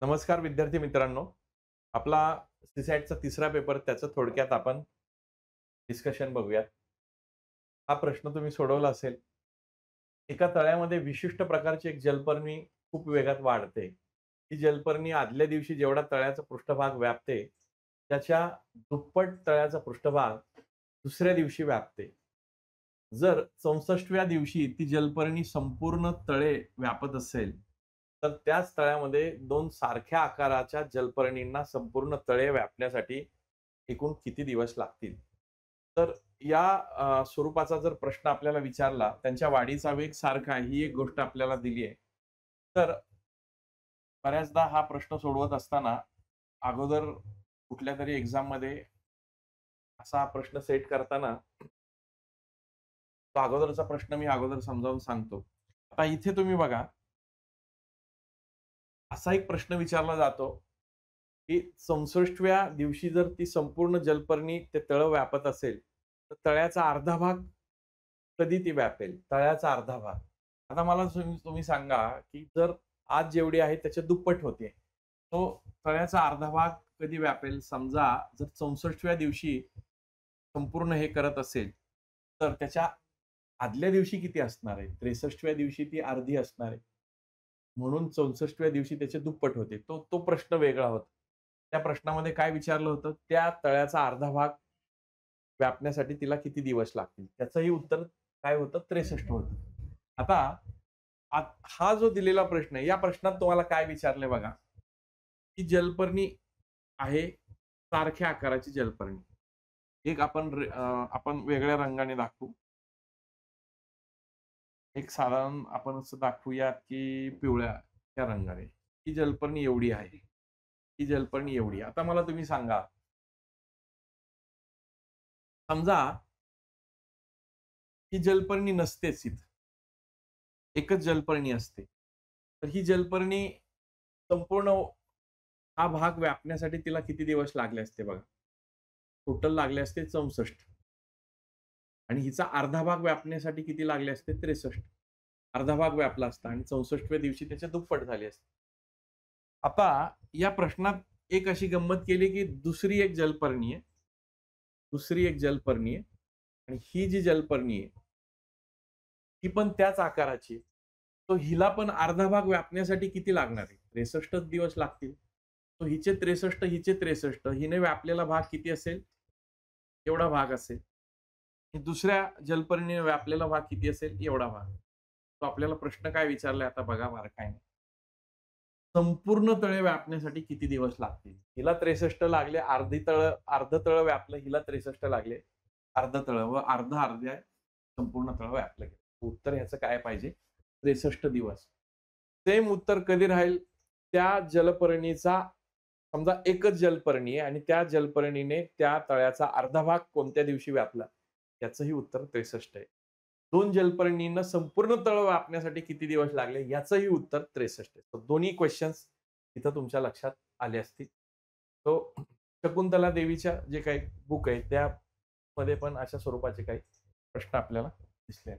नमस्कार विद्यार्थी मित्रांनो. आपला सीसॅटचा तिसरा पेपर त्याचं थोडक्यात आपण डिस्कशन बघूयात. हा प्रश्न तुम्ही सोडवला असेल. एका तळ्यामध्ये विशिष्ट प्रकारची एक जलपर्णी खूप वेगात वाढते. ही जलपर्णी आदल्या दिवशी जेवढा तळ्याचा पृष्ठभाग व्यापते, त्याच्या दुप्पट तळ्याचा पृष्ठभाग दुसऱ्या दिवशी व्यापते. जर 64व्या दिवशी ती जलपर्णी संपूर्ण तळे व्यापत असेल, तर त्याच तळ्यामध्ये 2 सारख्या आकाराच्या जलपर्णींना संपूर्ण तळे व्यापण्यासाठी एकूण किती दिवस लागतील? तर या स्वरूपाचा जर प्रश्न आपल्याला विचारला, त्यांच्या वाढीचा वेग सारखा आहे, ही एक गोष्ट आपल्याला दिली आहे. तर बऱ्याचदा हा प्रश्न सोडवत असताना अगोदर कुठल्यातरी एक्झाममध्ये असा हा प्रश्न सेट करताना तो अगोदरचा प्रश्न मी अगोदर समजावून सांगतो. आता इथे तुम्ही बघा, असा एक प्रश्न विचारला जातो, की 64व्या दिवशी जर ती संपूर्ण जलपर्णी ते तळं व्यापत असेल, तर तळ्याचा अर्धा भाग कधी ती व्यापेल? तळ्याचा अर्धा भाग. आता मला तुम्ही तुम्ही सांगा, की जर आज जेवढी आहे त्याच्या दुप्पट होते. तो तळ्याचा अर्धा भाग कधी व्यापेल? समजा जर 64व्या दिवशी संपूर्ण हे करत असेल, तर त्याच्या आदल्या दिवशी किती असणार आहे? 63व्या दिवशी ती अर्धी असणार आहे. म्हणून 64व्या दिवशी त्याचे दुप्पट होते. तो तो प्रश्न वेगळा होता. त्या प्रश्नामध्ये काय विचारलं होतं? त्या तळ्याचा अर्धा भाग व्यापण्यासाठी तिला किती दिवस लागतील? त्याचंही उत्तर काय होतं? 63 होतं. आता हा जो दिलेला प्रश्न आहे, या प्रश्नात तुम्हाला काय विचारलंय बघा, की जलपर्णी आहे, सारख्या आकाराची जलपर्णी. एक आपण वेगळ्या रंगाने दाखवू. एक साधारण आपण असं दाखवूयात, की पिवळ्या त्या रंगाने. ही जलपर्णी एवढी आहे. ही जलपर्णी एवढी आहे. आता मला तुम्ही सांगा, समजा ही जलपर्णी नसतेच इथं. एकच जलपर्णी असते. तर ही जलपर्णी संपूर्ण हा भाग व्यापण्यासाठी तिला किती दिवस लागले असते बघा. टोटल लागले असते 64 आणि हिचा अर्धा भाग व्यापण्यासाठी किती लागले असते? 63. अर्धा भाग व्यापला असता आणि 64व्या दिवशी त्याच्या दुप्पट झाले असते. आता या प्रश्नात एक अशी गंमत केली, की दुसरी एक जलपर्णी आहे. दुसरी एक जलपर्णी आहे आणि ही जी जलपर्णी आहे, ही पण त्याच आकाराची आहे. तो हिला पण अर्धा भाग व्यापण्यासाठी किती लागणार आहे? 63च दिवस लागतील. तो हिचे 63, हिचे 63. हिने व्यापलेला भाग किती असेल? एवढा भाग असेल. आणि दुसऱ्या जलपर्णीने व्यापलेला भाग किती असेल? एवढा भाग. तो आपल्याला प्रश्न काय विचारलाय आता बघा बारकाईने. संपूर्ण तळे व्यापण्यासाठी किती दिवस लागतील? हिला 63 लागले, अर्ध तळं व्यापलं, हिला 63 लागले. अर्ध तळं व अर्ध आहे, संपूर्ण तळं व्यापलं गेलं. उत्तर ह्याचं काय पाहिजे? 63 दिवस. सेम उत्तर कधी राहील? त्या जलपर्णीचा समजा एकच जलपर्णी आहे आणि त्या जलपर्णीने त्या तळ्याचा अर्धा भाग कोणत्या दिवशी व्यापला? याचंही उत्तर 63 आहे. 2 जलपर्णींना संपूर्ण तळ व्यापण्यासाठी किती दिवस लागले? याचंही उत्तर 63 आहे. तर दोन्ही क्वेशन्स इथं तुमच्या लक्षात आले असतील. तो शकुंतला देवीच्या जे काही बुक आहे त्यामध्ये पण अशा स्वरूपाचे काही प्रश्न आपल्याला दिसले.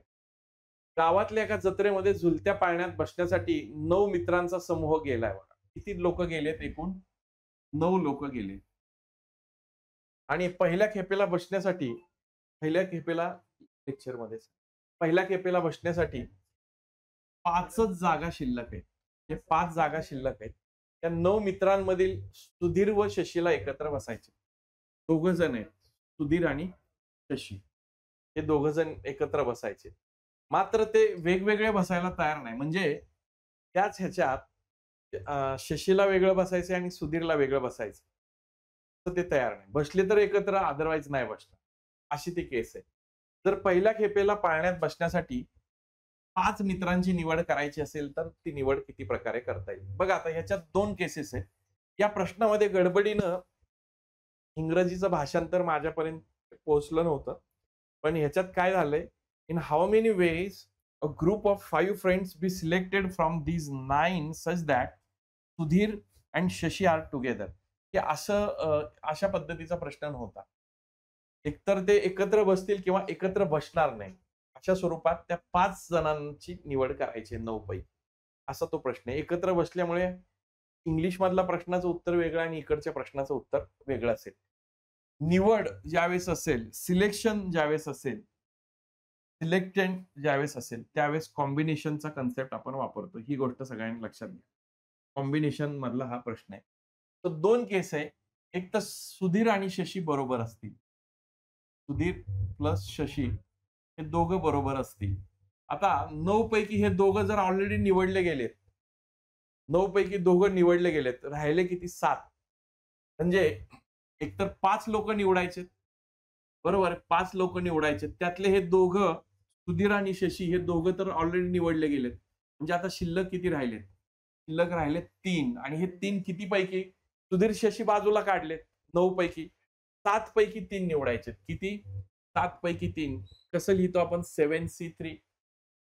गावातल्या एका जत्रेमध्ये झुलत्या पाळण्यात बसण्यासाठी 9 मित्रांचा समूह गेलाय बघा. किती लोक गेलेत एकूण? 9 लोक गेले. आणि पहिल्या खेपेला लेक्चरमध्ये पहिल्या खेपेला बसण्यासाठी 5च जागा शिल्लक आहेत. हे 5 जागा शिल्लक आहेत. त्या 9 मित्रांमधील सुधीर व शशीला एकत्र बसायचे. दोघं जण आहेत. सुधीर आणि शशी. हे दोघं जण एकत्र बसायचे. मात्र ते वेगवेगळे बसायला तयार नाही. म्हणजे त्याच ह्याच्यात शशीला वेगळं बसायचं आणि सुधीरला वेगळं बसायचं. तर ते तयार नाही. बसले तर एकत्र, अदरवाईज नाही बसणार. अशी ती केस आहे. जर पहिल्या खेपेला पाळण्यात बसण्यासाठी 5 मित्रांची निवड करायची असेल, तर ती निवड किती प्रकारे करता येईल? बघा आता ह्याच्यात 2 केसेस आहेत. या प्रश्नामध्ये गडबडीनं इंग्रजीचं भाषांतर माझ्यापर्यंत पोहोचलं नव्हतं. पण ह्याच्यात काय झालंय, in how many ways a group of 5 friends be selected from these 9 such that Sudhir and Shashi are together. हे अशा पद्धतीचा प्रश्न नव्हता. एकतर ते एकत्र बसतील किंवा एकत्र बसणार नाही. अशा स्वरूपात त्या 5 जणांची निवड करायची 9 पैकी. असा तो प्रश्न आहे. एकत्र बसल्यामुळे इंग्लिश मधला प्रश्नाचं उत्तर वेगळं आणि इकडच्या प्रश्नाचं उत्तर वेगळं असेल. निवड ज्यावेळेस असेल, सिलेक्शन ज्यावेळेस असेल, सिलेक्टेड ज्यावेळेस असेल, त्यावेळेस कॉम्बिनेशनचा कन्सेप्ट आपण वापरतो. ही गोष्ट सगळ्यांनी लक्षात घ्या. कॉम्बिनेशन मधला हा प्रश्न आहे. तर 2 केस आहे. एक तर सुधीर आणि शशी बरोबर असतील. सुधीर प्लस शशी हे दोघं बरोबर असतील. आता 9 पैकी हे दोघं जर ऑलरेडी निवडले गेलेत, 9 पैकी दोघं निवडले गेलेत, राहिले किती? 7. म्हणजे एकतर 5 लोक निवडायचे, बरोबर आहे? 5 लोक निवडायचे. त्यातले हे दोघं, सुधीर आणि शशी हे दोघं तर ऑलरेडी निवडले गेलेत. म्हणजे आता शिल्लक किती राहिलेत? शिल्लक राहिलेत 3. आणि हे 3 किती पैकी? सुधीर शशी बाजूला काढलेत 9 पैकी. 7 पैकी 3 निवडायचे. किती? 7 पैकी 3. कसं लिहितो आपण? 7C3.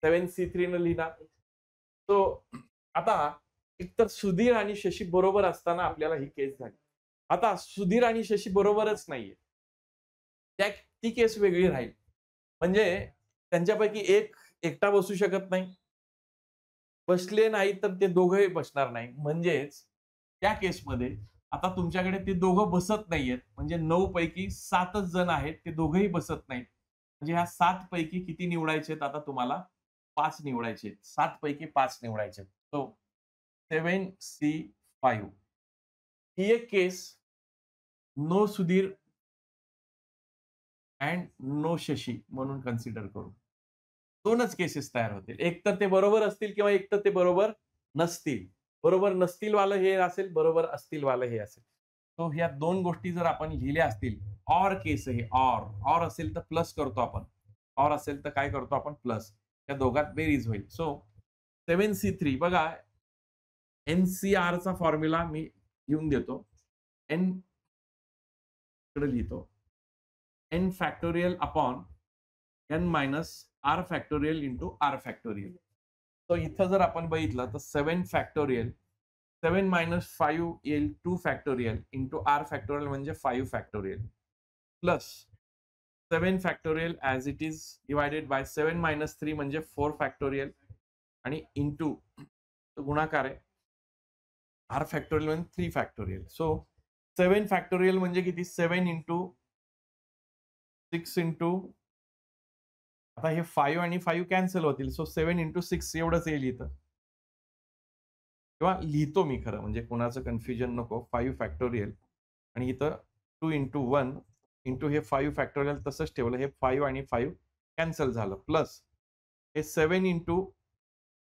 7C3 न लिहिणार. तो आता एकतर सुधीर आणि शशी बरोबर असताना आपल्याला ही केस झाली. आता सुधीर आणि शशी बरोबरच नाहीये. ती केस वेगळी राहील. म्हणजे त्यांच्यापैकी एक एकटा बसू शकत नाही. बसले नाही तर ते दोघंही बसणार नाही. म्हणजेच त्या केसमध्ये आता तुमच्याकडे ते दोघं बसत नाहीयेत. म्हणजे 9 पैकी 7च जण आहेत. ते दोघंही बसत नाहीत. म्हणजे ह्या 7 पैकी किती निवडायचेत आता तुम्हाला? 5 निवडायचे. 7 पैकी 5 निवडायचे. सो 7C5 ही एक case no Sudhir and no Shashi म्हणून कन्सिडर करू. 2च केसेस तयार होतील. एक तर ते बरोबर असतील किंवा एक तर ते बरोबर नसतील. बरोबर नसतील वालं हे असेल, बरोबर असतील वालं हे असेल. सो ह्या 2 गोष्टी जर आपण लिहिल्या असतील, ऑर केस आहे, ऑर असेल तर प्लस करतो आपण. ऑर असेल तर काय करतो आपण? प्लस. त्या दोघात बेरीज होईल. सो 7C3 बघा, NCRचा फॉर्म्युला मी लिहून देतो. एन इकडे लिहितो. n factorial upon n minus r factorial into r factorial. तो इथं जर आपण बघितलं तर 7 फॅक्टोरियल, 7 मायनस 5 येईल 2 फॅक्टोरियल इंटू r फॅक्टोरियल म्हणजे 5 factorial plus 7 factorial as it is divided by 7 minus 3 म्हणजे 4 फॅक्टोरियल आणि इंटू गुणाकार आहे r फॅक्टोरियल म्हणजे 3 फॅक्टोरियल. सो 7 फॅक्टोरियल म्हणजे किती? 7 इंटू 6 इंटू, आता हे 5 आणि 5 कॅन्सल होतील. सो 7 इंटू 6 एवढंच येईल इथं. किंवा लिहितो मी खरं म्हणजे कोणाचं कन्फ्युजन नको. 5 फॅक्टोरियल आणि इथं 2 इंटू 1 इंटू हे 5 फॅक्टोरियल तसंच ठेवलं. हे 5 आणि 5 कॅन्सल झालं. प्लस हे 7 इंटू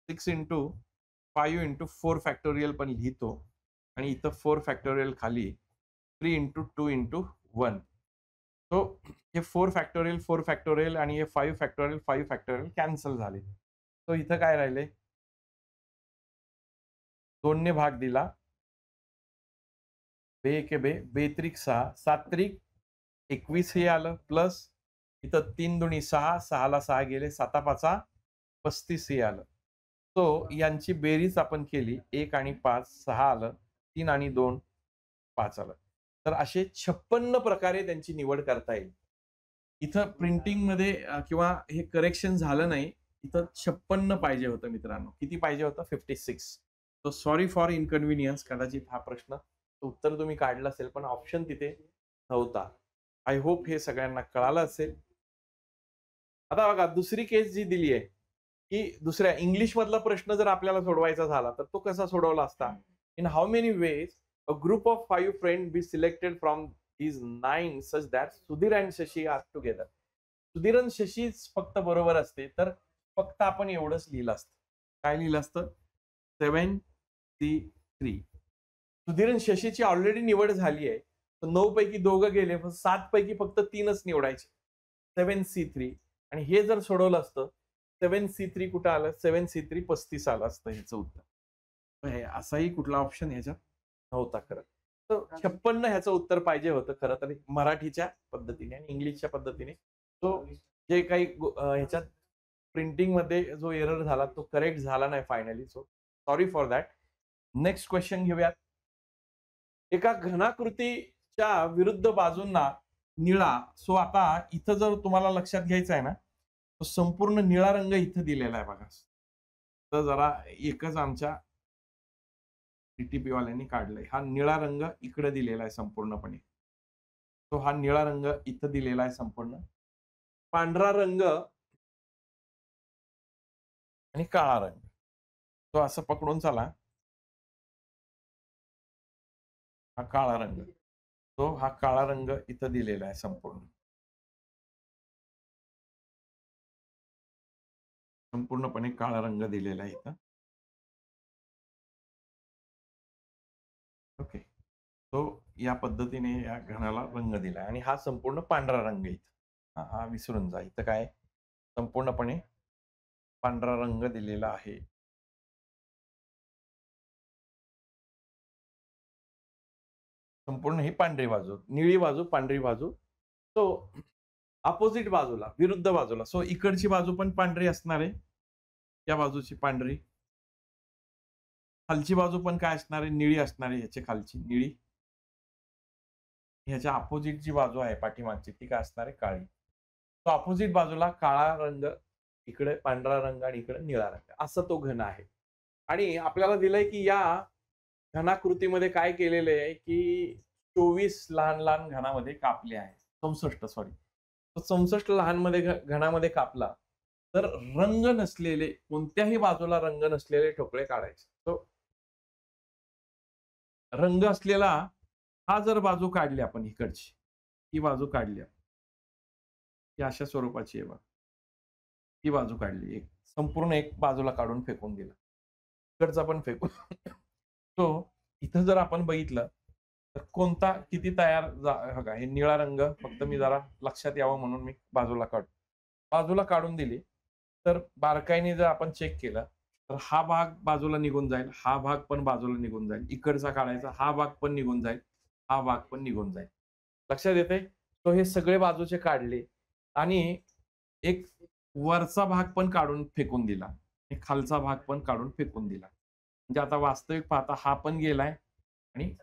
6 इंटू 5 इंटू 4 फॅक्टोरियल पण लिहितो. आणि इथं 4 फॅक्टोरियल खाली 3 इंटू 2 इंटू 1. सो हे 4 फॅक्टोरियल आणि हे 5 फॅक्टोरियल कॅन्सल झाले. सो इथं काय राहिले? 2 ने भाग दिला. बे के बे, बेत्रिक 6, 7 त्रिक 21 हे आलं. प्लस इथं 3 दुनी 6, 6 ला 6 गेले, 7 5 35 हे आलं. सो यांची बेरीज आपण केली. 1 आणि 5 6 आलं. 3 आणि 2 5 आलं. तर असे 56 प्रकारे त्यांची निवड करता येईल. इथं प्रिंटिंग मध्ये किंवा हे करेक्शन झालं नाही. इथं 56 पाहिजे होतं मित्रांनो. किती पाहिजे होतं? 56. So sorry for inconvenience. कदाचित हा प्रश्न उत्तर तुम्ही काढलं असेल पण ऑप्शन तिथे नव्हता. आय होप हे सगळ्यांना कळालं असेल. आता बघा दुसरी केस जी दिली आहे की दुसऱ्या इंग्लिश मधला प्रश्न जर आपल्याला सोडवायचा झाला तर तो कसा सोडवला असता? In how many ways a group of 5 friend be selected from these 9 such that Sudhir and Shashi are together. Sudhir आणि शशीच फक्त बरोबर असते तर फक्त आपण एवढंच लिहिलं असतं. काय लिहिलं असतं? 7C3. सुधीर आणि शशीची ऑलरेडी निवड झाली आहे. तर 9 पैकी दोघं गेले, 7 पैकी फक्त 3च निवडायचे. 7C3. आणि हे जर सोडवलं असतं 7C3 कुठं आलं? 7C3 35 आलं असतं ह्याचं उत्तर. असाही कुठला ऑप्शन ह्याच्यात नव्हता खरं. तर 56 ह्याचं उत्तर पाहिजे होतं खरं तर मराठीच्या पद्धतीने आणि इंग्लिशच्या पद्धतीने. तो जे काही ह्याच्यात प्रिंटिंग मध्ये जो एरर झाला तो करेक्ट झाला नाही finally. So sorry for that. Next question घेऊयात. एका घनाकृतीच्या विरुद्ध बाजूंना निळा. सो आता इथं जर तुम्हाला लक्षात घ्यायचं आहे ना, तो संपूर्ण निळा रंग इथं दिलेला आहे बघा. तर जरा एकच आमच्या DTP वाल्यांनी काढलंय. हा निळा रंग इकडे दिलेला आहे संपूर्णपणे. तो हा निळा रंग इथं दिलेला आहे संपूर्ण. पांढरा रंग आणि काळा रंग. तो असं पकडून चला. हा काळा रंग. तो हा काळा रंग इथं दिलेला आहे संपूर्ण. संपूर्णपणे काळा रंग दिलेला आहे इथं. ओके. तो या पद्धतीने या घनाला रंग दिलाय आणि हा संपूर्ण पांढरा रंग इथं. हा विसरून जा. इथं काय संपूर्णपणे पांढरा रंग दिलेला आहे. संपूर्ण ही पांढरी बाजू, निळी बाजू, पांढरी बाजू. सो अपोजिट बाजूला, विरुद्ध बाजूला. सो इकडची बाजू पण पांढरी असणार आहे. या बाजूची पांढरी. खालची बाजू पण काय असणार आहे? निळी असणार आहे. ह्याच्या खालची निळी. ह्याच्या अपोजिट जी बाजू आहे पाठीमागची ती काय असणार आहे? काळी. तो अपोजिट बाजूला काळा रंग, इकडे पांढरा रंग आणि इकडे निळा रंग. असं तो घन आहे. आणि आपल्याला दिलंय की या घनाकृतीमध्ये काय केलेलं आहे की 24 लहान-लहान घनामध्ये कापले आहे. 64 सॉरी. तो 64 घनामध्ये कापला, तर रंग नसलेले कोणत्याही बाजूला रंग नसलेले ठोकळे काढायचे. तो रंग असलेला हा जर बाजू काढली आपण इकडची, ही बाजू काढली आपण. ही अशा स्वरूपाची आहे बघा. ही बाजू काढली. एक संपूर्ण एक बाजूला काढून फेकून दिला. इकडचा पण फेकून तो इथं जर आपण बघितलं तर कोणता किती तयार बघा हे निळा रंग फक्त मी जरा लक्षात यावं म्हणून मी बाजूला काढतो. बाजूला काढून दिली तर बारकाईने जर आपण चेक केलं तर हा भाग बाजूला निघून जाईल, हा भाग पण बाजूला निघून जाईल. इकडचा काढायचा हा भाग पण निघून जाईल, हा भाग पण निघून जाईल. लक्षात येतंय? तो हे सगळे बाजूचे काढले आणि एक वरचा भाग पण काढून फेकून दिला. एक खालचा भाग पण काढून फेकून दिला. म्हणजे आता वास्तविक पाहता हा पण गेलाय आणि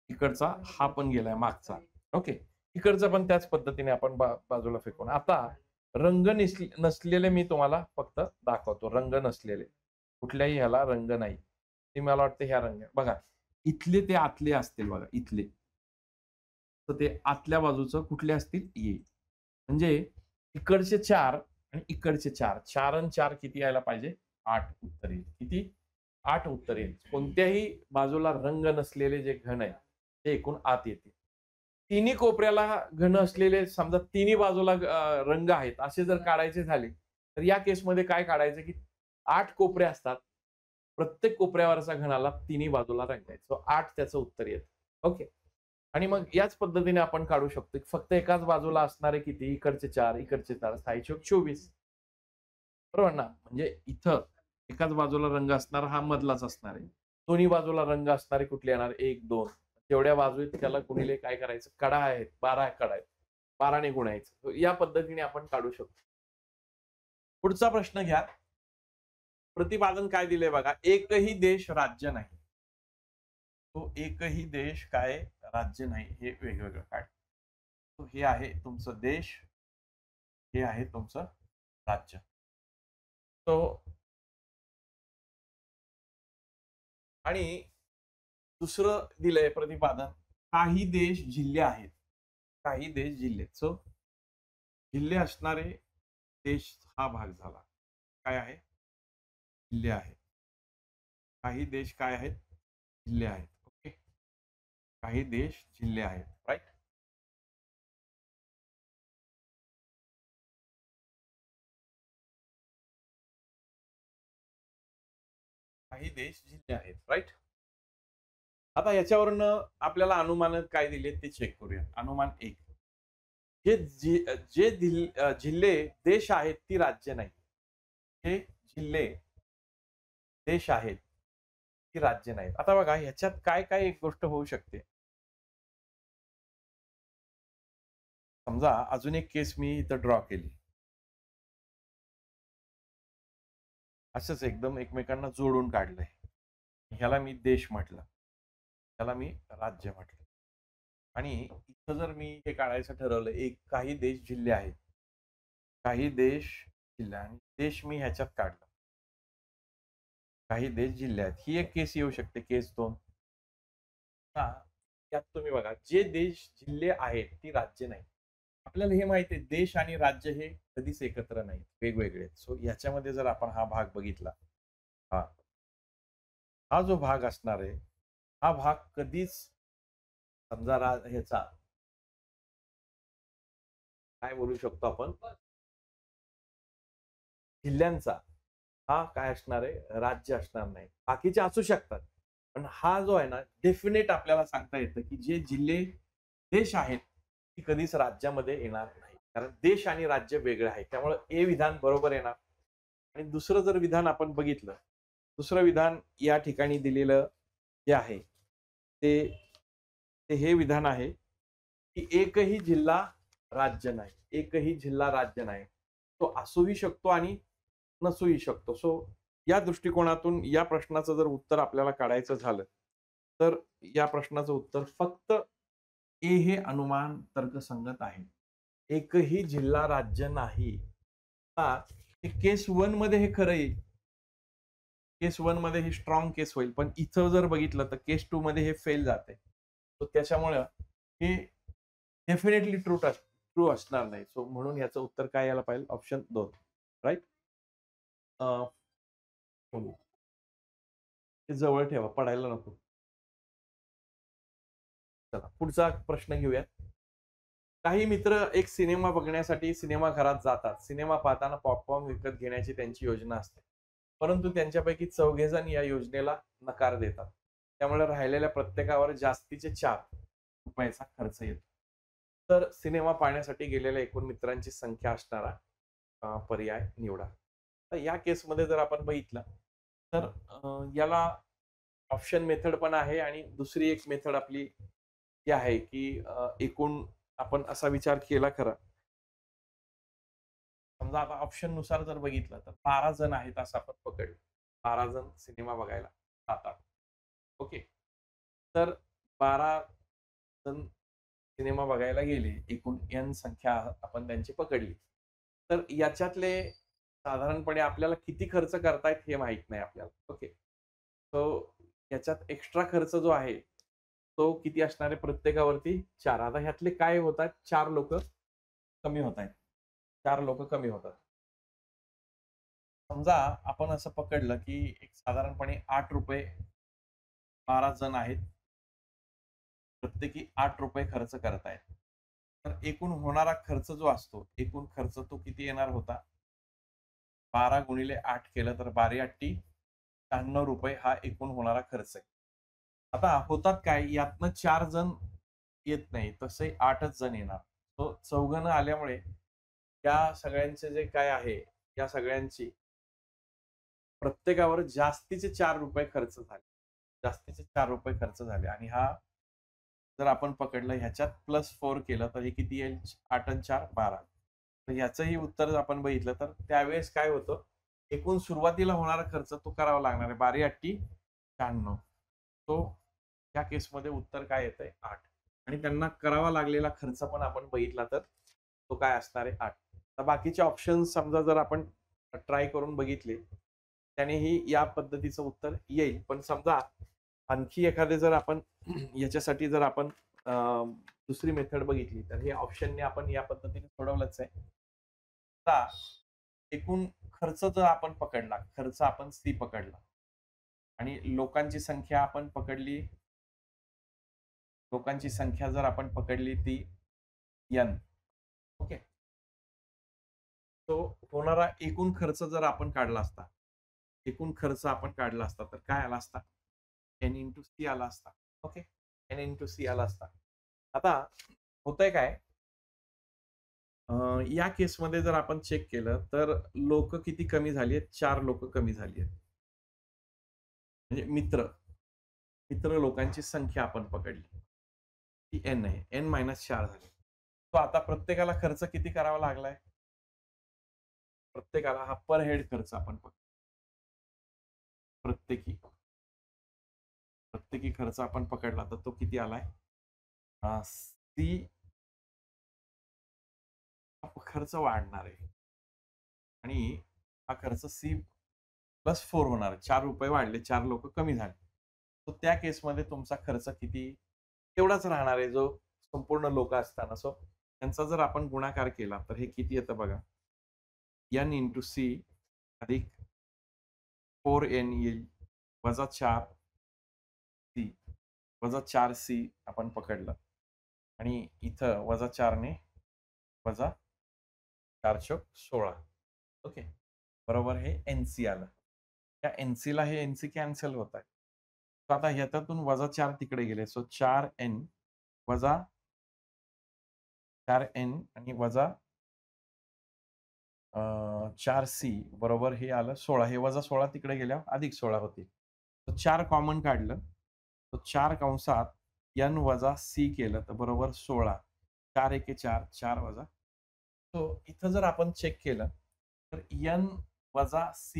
इकडचा हा पण गेलाय मागचा. ओके. इकडचा पण त्याच पद्धतीने आपण बाजूला फेकून. आता रंग नसलेले मी तुम्हाला फक्त दाखवतो. रंग नसलेले. कुठल्याही ह्याला रंग नाही. ते मला वाटतं ह्या रंग बघा. इथले ते आतले असतील बघा इथले. तर ते आतल्या बाजूचं कुठले असतील? ये. म्हणजे इकडचे 4 आणि इकडचे 4. 4 आणि 4 किती यायला पाहिजे? 8 उत्तर येईल. किती? 8 उत्तर येईल. कोणत्याही बाजूला रंग नसलेले जे घन आहे, ते एकूण आत येतील. तिन्ही कोपऱ्याला घन असलेले समजा तिन्ही बाजूला रंग आहेत असे जर काढायचे झाले, तर या केसमध्ये काय काढायचं की 8 कोपरे असतात. प्रत्येक कोपऱ्यावरचा घनाला तिन्ही बाजूला रंगायचं. सो 8 त्याचं उत्तर येतं. ओके. आणि मग याच पद्धतीने आपण काढू शकतो. फक्त एकाच बाजूला असणारे किती? इकडचे 4, इकडचे 4, 6 24. बरोबर ना? म्हणजे इथं एकाच बाजूला रंग असणारा हा मधलाच असणार आहे. दोन्ही बाजूला रंग असणारे कुठले येणार? 1, 2. जेवढ्या बाजू आहेत त्याला गुणिले काय करायचं? कडा आहेत. 12 कडा आहेत. 12 ने गुणायचं. या पद्धतीने आपण काढू शकतो. पुढचा प्रश्न घ्या. प्रतिपादन काय दिलंय बघा. एकही देश राज्य नाही. तो एकही देश काय राज्य नाही. हे वेगवेगळं काय. तो हे आहे तुमचं देश. हे आहे तुमचं राज्य. तो आणि दुसरं दिलंय प्रतिपादन. काही देश जिल्हे आहेत. काही देश जिल्हे. सो जिल्हे असणारे देश हा भाग झाला. काय आहे? जिल्हे आहेत. काही देश काय आहेत? जिल्हे आहेत. ओके. काही देश जिल्हे आहेत. राइट? काही देश जिल्हे आहेत. राइट? आता याच्यावरनं आपल्याला अनुमान काय दिले ते चेक करूया. अनुमान 1. जे जिल्हे देश आहेत ती राज्य नाही. हे जिल्हे देश आहेत ती राज्य नाहीत. आता बघा ह्याच्यात काय काय एक गोष्ट होऊ शकते. समजा अजून एक केस मी इथं ड्रॉ केली. असंच एकदम एकमेकांना जोडून काढलंय. ह्याला मी देश म्हटलं. त्याला मी राज्य म्हटलं. आणि इथं जर मी हे काढायचं ठरवलं, काही देश जिल्हे आहेत. काही देश जिल्हे आणि देश मी ह्याच्यात काढला. काही देश जिल्हे आहेत. ही एक केस येऊ शकते, केस 2. हा, यात तुम्ही बघा, जे देश जिल्हे आहेत ती राज्य नाही. आपल्याला हे माहिती आहे, देश आणि राज्य हे कधीच एकत्र नाहीत, वेगवेगळे आहेत. सो याच्यामध्ये जर आपण हा भाग बघितला, हा हा जो भाग असणार आहे, हा भाग कधीच समजा ह्याचा काय बोलू शकतो आपण, जिल्ह्यांचा हा काय असणार आहे, राज्य असणार नाही. बाकीचे असू शकतात. पण हा जो आहे ना, डेफिनेट आपल्याला सांगता येतं, की जे जिल्हे देश आहेत, ती कधीच राज्यामध्ये येणार नाही. कारण देश आणि राज्य वेगळं आहे. त्यामुळे ए विधान बरोबर येणार. आणि दुसरं जर विधान आपण बघितलं, दुसरं विधान या ठिकाणी दिलेलं जे आहे, ते ते हे विधान आहे, की एकही जिल्हा राज्य नाही. एकही जिल्हा राज्य नाही. तो असूही शकतो आणि नसूही शकतो. सो या दृष्टिकोनातून या प्रश्नाचं जर उत्तर आपल्याला काढायचं झालं, तर या प्रश्नाचं उत्तर फक्त ए हे अनुमान तर्कसंगत आहे. एकही जिल्हा राज्य नाही. हां, हे केस 1 मध्ये हे खरं येईल. केस 1 मध्ये ही स्ट्राँग केस होईल. पण इथं जर बघितलं तर केस 2 मध्ये हे फेल जाते. सो त्याच्यामुळं हे डेफिनेटली ट्रू असणार नाही. सो म्हणून याचं उत्तर काय यायला पाहिजे? Option 2 right? अ, हो. ते जवळ ठेवा, पडायला नको. चला पुढचा प्रश्न घेऊयात. काही मित्र एक सिनेमा बघण्यासाठी सिनेमाघरात जातात. सिनेमा पाहताना पॉपकॉर्न विकत घेण्याची त्यांची योजना असते. परंतु त्यांच्यापैकी चौघेजण या योजनेला नकार देतात. त्यामुळे राहिलेल्या प्रत्येकावर जास्तीचे ₹4 खर्च येतो. तर सिनेमा पाहण्यासाठी गेलेल्या एकूण मित्रांची संख्या असणारा पर्याय निवडा. तर या केसमध्ये जर आपण बघितलं, तर याला ऑप्शन मेथड पण आहे आणि दुसरी एक मेथड आपली ही आहे, की एकूण आपण असा विचार केला खरा. समजा आता ऑप्शन नुसार जर बघितलं तर 12 जण आहेत असं आपण पकडलं. 12 जण सिनेमा बघायला जातात. ओके. तर 12 जण सिनेमा बघायला गेले. एकूण एन संख्या आपण त्यांची पकडली. तर याच्यातले साधारणपणे आपल्याला किती खर्च करतायत हे माहीत नाही आपल्याला. ओके. सो याच्यात एक्स्ट्रा खर्च जो आहे, तो किती असणार आहे प्रत्येकावरती 4. आता ह्यातले काय होतात, 4 लोकं कमी होतायत. 4 लोकं कमी होतात. समजा आपण असं पकडलं, की एक साधारणपणे ₹8 12 जण आहेत. प्रत्येकी ₹8 खर्च करतायत. तर एकूण होणारा खर्च जो असतो, एकूण खर्च तो किती येणार होता? 12 गुणिले 8 केलं तर 12 ₹96 हा एकूण होणारा खर्च आहे. आता होतात काय, यातनं 4 जण येत नाही, तसे 8च जण येणार. तो चौघं आल्यामुळे या सगळ्यांचे जे काय आहे, या सगळ्यांची प्रत्येकावर जास्तीचे ₹4 खर्च झाले. जास्तीचे ₹4 खर्च झाले आणि हा जर आपण पकडलं ह्याच्यात +4 केलं तर हे किती येईल? 8 आणि 4 12. तर ह्याचंही उत्तर जर आपण बघितलं तर त्यावेळेस काय होतं, एकूण सुरुवातीला होणारा खर्च तो करावा लागणार आहे. 12 96. तो या केसमध्ये उत्तर काय येतंय? 8. आणि त्यांना करावा लागलेला खर्च पण आपण बघितला तर तो काय असणार आहे? 8. तर बाकीचे ऑप्शन्स समजा जर आपण ट्राय करून बघितले, त्यानेही या पद्धतीचं उत्तर येईल. पण समजा आणखी एखादे जर आपण याच्यासाठी जर आपण अ, दुसरी मेथड बघितली, तर हे ऑप्शनने आपण या पद्धतीने सोडवलंच आहे. आता एकूण खर्च जर आपण पकडला, खर्च आपण सी पकडला आणि लोकांची संख्या आपण पकडली, लोकांची संख्या जर आपण पकडली ती एन. ओके. तो होणारा एकूण खर्च जर आपण काढला असता, एकूण खर्च आपण काढला असता, तर काय आला असता? एन इंटू सी आला असता. ओके. एन इंटू सी आला असता. आता होतंय काय, या केसमध्ये जर आपण चेक केलं, तर लोकं किती कमी झाली आहेत? 4 लोकं कमी झाली आहेत. म्हणजे मित्र लोकांची संख्या आपण पकडली. ती एन आहे. N-4 झाली. तो आता प्रत्येकाला खर्च किती करावा लागलाय? प्रत्येकाला हा पर हेड खर्च आपण प्रत्येकी प्रत्येकी खर्च आपण पकडला तर तो किती आलाय? सी खर्च वाढणार आहे आणि हा खर्च सी +4 होणार आहे. ₹4 वाढले, 4 लोकं कमी झाले. तर त्या केसमध्ये तुमचा खर्च किती तेवढाच राहणार आहे, जो संपूर्ण लोक असताना. सो त्यांचा जर आपण गुणाकार केला तर हे किती येतं बघा. n × c अधिक 4n येईल वजा 4c वजा 4c आपण पकडलं आणि इथं वजा 4 ने वजा 4 चौक 16. ओके. बरोबर हे NC आलं. त्या NC ला हे NC कॅन्सल होत आहे. तर आता ह्याच्यातून वजा 4 तिकडे गेले. सो 4n वजा 4n आणि वजा 4c बरोबर हे आलं 16. हे वजा 16 तिकडे गेल्यावर अधिक 16 होतील. तर 4 कॉमन काढलं. तर 4 कंसात n वजा c केलं तर बरोबर 16. 4 एके 4, 4 वजा. सो इथं जर आपण चेक केलं तर n वजा c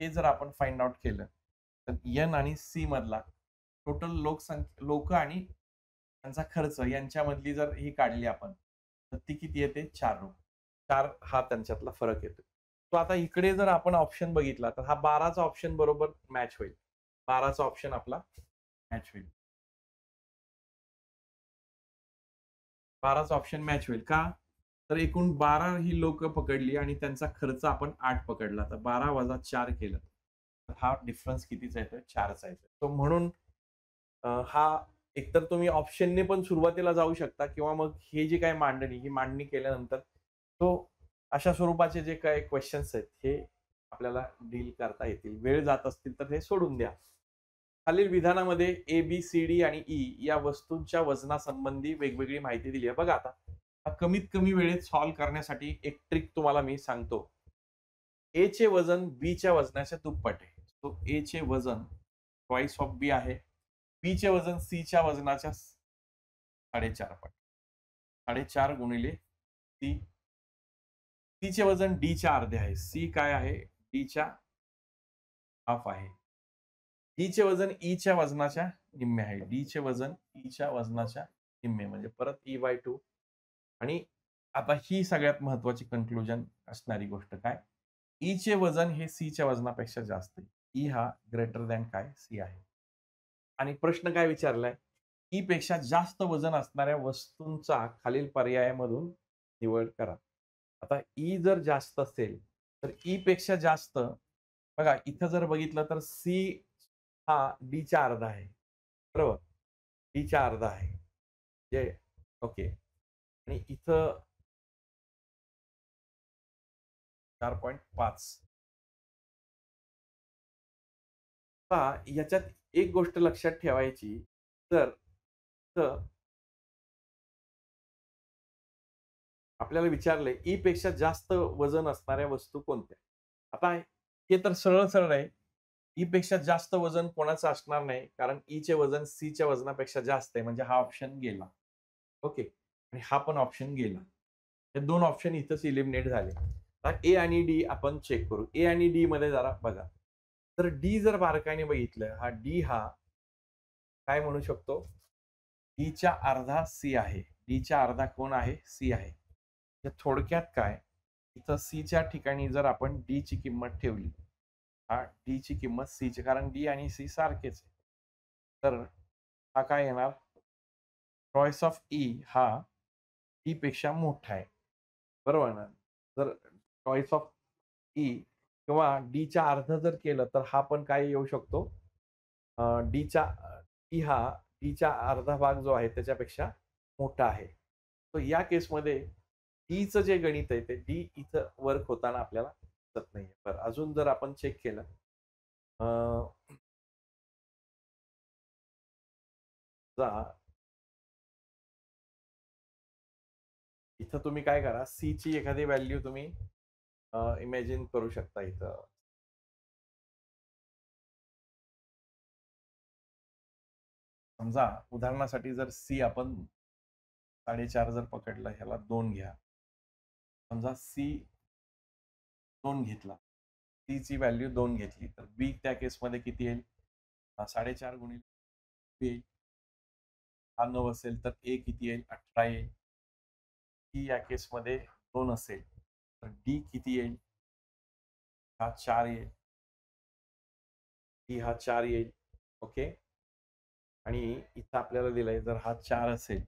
हे जर आपण फाइंड आउट केलं तर n आणि c मधला टोटल लोक आणि त्यांचा खर्च यांच्यामधली जर ही काढली आपण तर ती किती येते 4 रुपये. 4 हा त्यांच्यातला फरक येतो. तो आता इकडे जर आपण ऑप्शन बघितला तर हा 12चा ऑप्शन बरोबर मॅच होईल. 12चा ऑप्शन आपला मॅच होईल. 12चा ऑप्शन मॅच होईल का? तर एकूण 12 ही लोक पकडली आणि त्यांचा खर्च आपण 8 पकडला. तर 12 वजा 4 केलं. तर हा डिफरन्स कितीचा येतोय? 4चा येतोय. तो म्हणून हा एकतर तुम्ही ऑप्शनने पण सुरुवातीला जाऊ शकता किंवा मग हे जी काही ही मांडणी केल्यानंतर तो अशा स्वरूपाचे जे काही क्वेश्चन्स आहेत हे आपल्याला डील करता येतील. वेळ जात असतील तर हे सोडून द्या. खालील विधानामध्ये ए, बी, सी, डी आणि ई या वस्तूंच्या वजनासंबंधी वेगवेगळी माहिती दिली आहे. बघा आता हा कमीत कमी वेळेत सॉल्व्ह करण्यासाठी एक ट्रिक तुम्हाला मी सांगतो. ए चे वजन बी च्या वजनाच्या दुप्पट आहे. सो ए चे वजन ट्वाइस ऑफ बी आहे. बी चे वजन सी च्या वजनाच्या 4.5 पट. 4.5 गुणिले सी. सी चे वजन डी च्या अर्धे आहे. सी काय आहे? डी च्या हाफ आहे. डी चे वजन ई च्या वजनाच्या निम्मे आहे. डी चे वजन ई च्या वजनाच्या निम्मे म्हणजे परत E/2. आणि आता ही सगळ्यात महत्वाची कन्क्लुजन असणारी गोष्ट काय? ई चे वजन हे सी च्या वजनापेक्षा जास्त आहे. ई हा ग्रेटर दॅन काय? सी आहे. आणि प्रश्न काय विचारलाय? ई पेक्षा जास्त वजन असणाऱ्या वस्तूंचा खालील पर्यायामधून निवड करा. आता ई जर जास्त असेल तर ई पेक्षा जास्त बघा इथं जर बघितलं तर सी हा डी च्या अर्धा आहे. बरोबर? डी च्या अर्धा आहे. जे ओके. आणि इथं 4.5. आता याच्यात एक गोष्ट लक्षात ठेवायची तर तर आपल्याला विचारलंय ई पेक्षा जास्त वजन असणाऱ्या वस्तू कोणत्या? आता हे तर सरळ-सरळ आहे. ई पेक्षा जास्त वजन कोणाचं असणार नाही. कारण ई चे वजन सी च्या वजनापेक्षा जास्त आहे. म्हणजे हा ऑप्शन गेला. ओके. आणि हा पण ऑप्शन गेला. हे 2 ऑप्शन इथंच इलिमिनेट झाले. आता ए आणि डी आपण चेक करू. ए आणि डी मध्ये जरा बघा. तर डी जर बारकाईने बघितलं, डी हा काय म्हणू शकतो? डीच्या अर्धा सी आहे. डीच्या अर्धा कोण आहे? सी आहे. म्हणजे थोडक्यात काय? इथं सीच्या ठिकाणी जर आपण डी ची किंमत ठेवली, डी ची किंमत सीची कारण डी आणि सी सारखेच आहे. तर हा काय येणार? चॉईस ऑफ ई हा ई पेक्षा मोठा आहे. बरोबर ना? जर चॉईस ऑफ ई किंवा डीच्या अर्ध जर केलं तर हा पण काय येऊ शकतो? डीच्या ई हा डीच्या अर्धा भाग जो आहे त्याच्यापेक्षा मोठा आहे. तर या केसमध्ये डीचं जे गणित आहे ते डी इथं वर्क होताना आपल्याला दिसत नाहीये. तर अजून जर आपण चेक केलं अ, इथं तुम्ही काय करा सी ची एखादी व्हॅल्यू तुम्ही इमॅजिन करू शकता इथं. समजा उदाहरणासाठी जर सी आपण 4.5 जर पकडलं ह्याला 2 घ्या. समजा सी 2 घेतला. सी ची व्हॅल्यू 2 घेतली तर बी त्या केसमध्ये किती येईल? 4.5 गुणिले बी येईल. हा 9 असेल तर ए किती येईल? 18 येईल. सी या केसमध्ये 2 असेल तर डी किती येईल? हा 4 येईल. डी हा 4 येईल. ओके. आणि इथं आपल्याला दिलंय जर हा 4 असेल,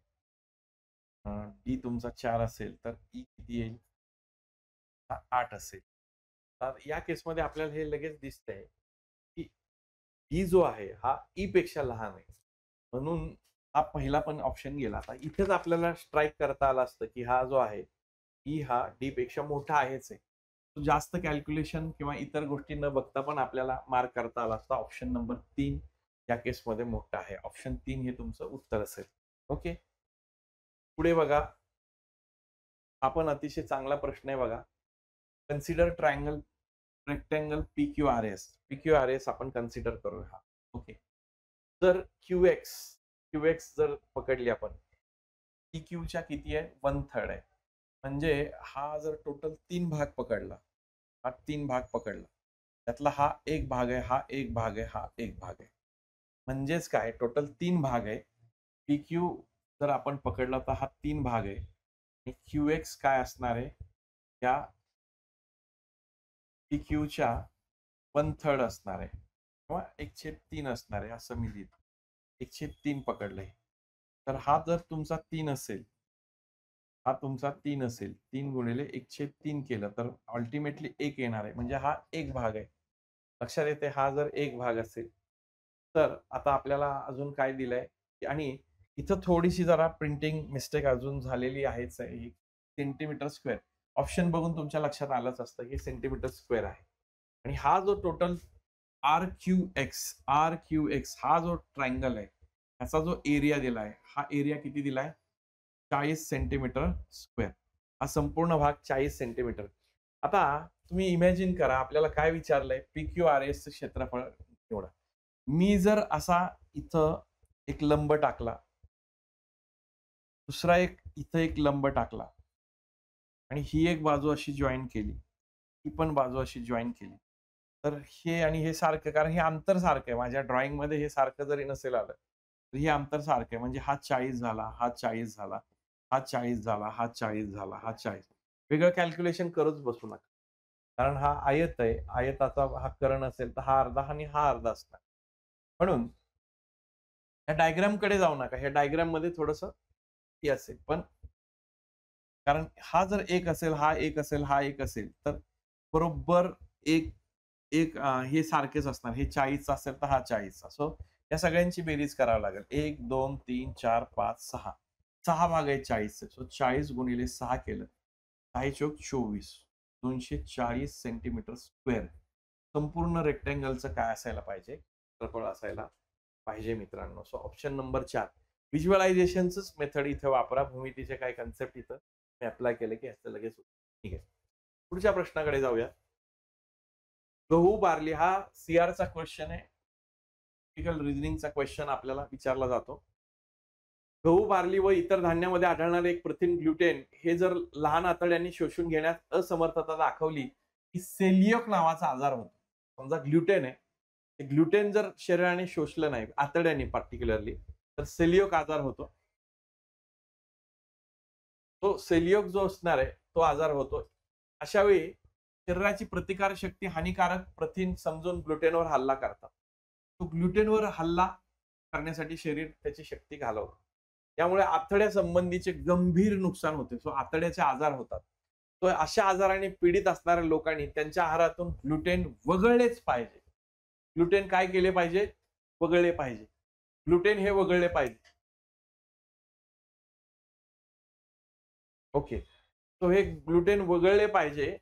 डी तुमचा 4 असेल, तर ई किती येईल? हा 8 असेल. तर या केसमध्ये आपल्याला हे लगेच दिसतंय, की ई जो आहे हा ई पेक्षा लहान आहे. म्हणून हा पहिला पण ऑप्शन गेला. आता इथेच आपल्याला स्ट्राईक करता आलं असतं, की हा जो आहे, ई हा डी पेक्षा मोठा आहेच आहे. तो जास्त कॅल्क्युलेशन किंवा इतर गोष्टी न बघता पण आपल्याला मार्क करता आला असता. ऑप्शन नंबर 3 या केसमध्ये मोठा आहे. ऑप्शन 3 हे तुमचं उत्तर असेल. ओके. पुढे बघा. हा पण अतिशय चांगला प्रश्न आहे बघा. Consider triangle rectangle PQRS. PQRS आपण कन्सिडर करूया. ओके. तर QX जर पकडली आपण, PQच्या किती आहे? 1/3 आहे. म्हणजे हा जर टोटल 3 भाग पकडला, हा 3 भाग पकडला. त्यातला हा एक भाग आहे, हा एक भाग आहे, हा एक भाग आहे. म्हणजेच काय टोटल 3 भाग आहे. PQ जर आपण पकडला तर हा 3 भाग आहे. आणि QX काय असणार आहे? या PQच्या 1/3 असणार आहे किंवा 1/3 असणार आहे असं मी लिहितो. 1/3 पकडलंय. तर हा जर तुमचा 3 असेल, हा तुमचा 3 असेल. 3 गुणिले 1/3 केलं तर अल्टिमेटली 1 येणार आहे. म्हणजे हा एक भाग आहे. लक्षात येते हा जर एक भाग असेल, तर आता आपल्याला अजून काय दिलंय आणि इथं थोडीशी जरा प्रिंटिंग मिस्टेक अजून झालेली आहेच आहे. ही सेंटीमीटर स्क्वेअर. ऑप्शन बघून तुमच्या लक्षात आलंच असतं की सेंटीमीटर स्क्वेअर आहे. आणि हा जो टोटल RQX हा जो ट्रायंगल आहे, ह्याचा जो एरिया दिलाय, हा एरिया किती दिलाय? 40 सेंटीमीटर स्क्वेअर. हा संपूर्ण भाग 40 सेंटीमीटर. आता तुम्ही इमॅजिन करा, आपल्याला काय विचारलंय? PQRS चं क्षेत्रफळ निवडा. मी जर असा इथं एक लंब टाकला, दुसरा एक इथं एक लंब टाकला आणि ही एक बाजू अशी जॉइन केली, ही पण बाजू अशी जॉइन केली. तर हे आणि हे सारखं, कारण हे अंतर सारखं आहे. माझ्या ड्रॉइंगमध्ये हे सारखं जरी नसेल आलं, तर हे अंतर सारखं आहे. म्हणजे हा 40 झाला, हा 40 झाला, हा 40 झाला, हा 40 झाला, हा 40. वेगळं कॅल्क्युलेशन करत बसू नका. कारण हा आयत आहे. आयताचा हा कर्ण असेल, तर हा अर्धा आणि हा अर्धा असणार. म्हणून या डायग्रामकडे जाऊ नका. ह्या डायग्राममध्ये थोडंसं हे असेल. पण कारण हा जर 1 असेल, हा 1 असेल, हा 1 असेल, तर बरोबर एक एक हे सारखेच असणार. हे 40 असेल, तर हा 40 चा. सो या सगळ्यांची बेरीज करावी लागेल. 1, 2, 3, 4, 5, 6. 6 भाग आहेत 40 चे. सो 40 गुणिले 6 केलं. 6 चोक 24. 240 सेंटीमीटर स्क्वेअर. संपूर्ण रेक्टेंगलचं काय असायला पाहिजे? क्षेत्रफळ असायला पाहिजे मित्रांनो. So option number 4. व्हिज्युअलायझेशनचंच मेथड इथे वापरा. भूमितीचे काही कन्सेप्ट इथं मी अप्लाय केले की ह्याचं लगेच ठीक आहे. पुढच्या प्रश्नाकडे जाऊया. गहू बार्ली हा CRचा क्वेश्चन आहे. टिपिकल रिझनिंगचा क्वेश्चन आपल्याला विचारला जातो. गहू, बार्ली व इतर धान्यामध्ये आढळणारे एक प्रथिन ग्लुटेन हे जर लहान आतड्यांनी शोषून घेण्यात असमर्थता दाखवली, की सेलियोक नावाचा आजार होतो. समजा ग्लुटेन आहे. ते ग्लुटेन जर शरीराने शोषलं नाही, आतड्यांनी पार्टिक्युलरली, तर सेलियोक आजार होतो. तो सेलियोक जो असणार आहे, तो आजार होतो. अशा वेळी शरीराची प्रतिकारशक्ती हानिकारक प्रथिन समजून ग्लुटेनवर हल्ला करतात. तो ग्लुटेनवर हल्ला करण्यासाठी शरीर त्याची शक्ती घालवतं. त्यामुळे आतड्यासंबंधीचे गंभीर नुकसान होते. सो आतड्याचे आजार होतात. तो अशा आजाराने पीडित असणाऱ्या लोकांनी त्यांच्या आहारातून ग्लुटेन वगळलेच पाहिजे. ग्लुटेन काय केले पाहिजे? वगळले पाहिजे. ग्लुटेन हे वगळले पाहिजे. ओके. तो हे ग्लुटेन वगळले पाहिजे.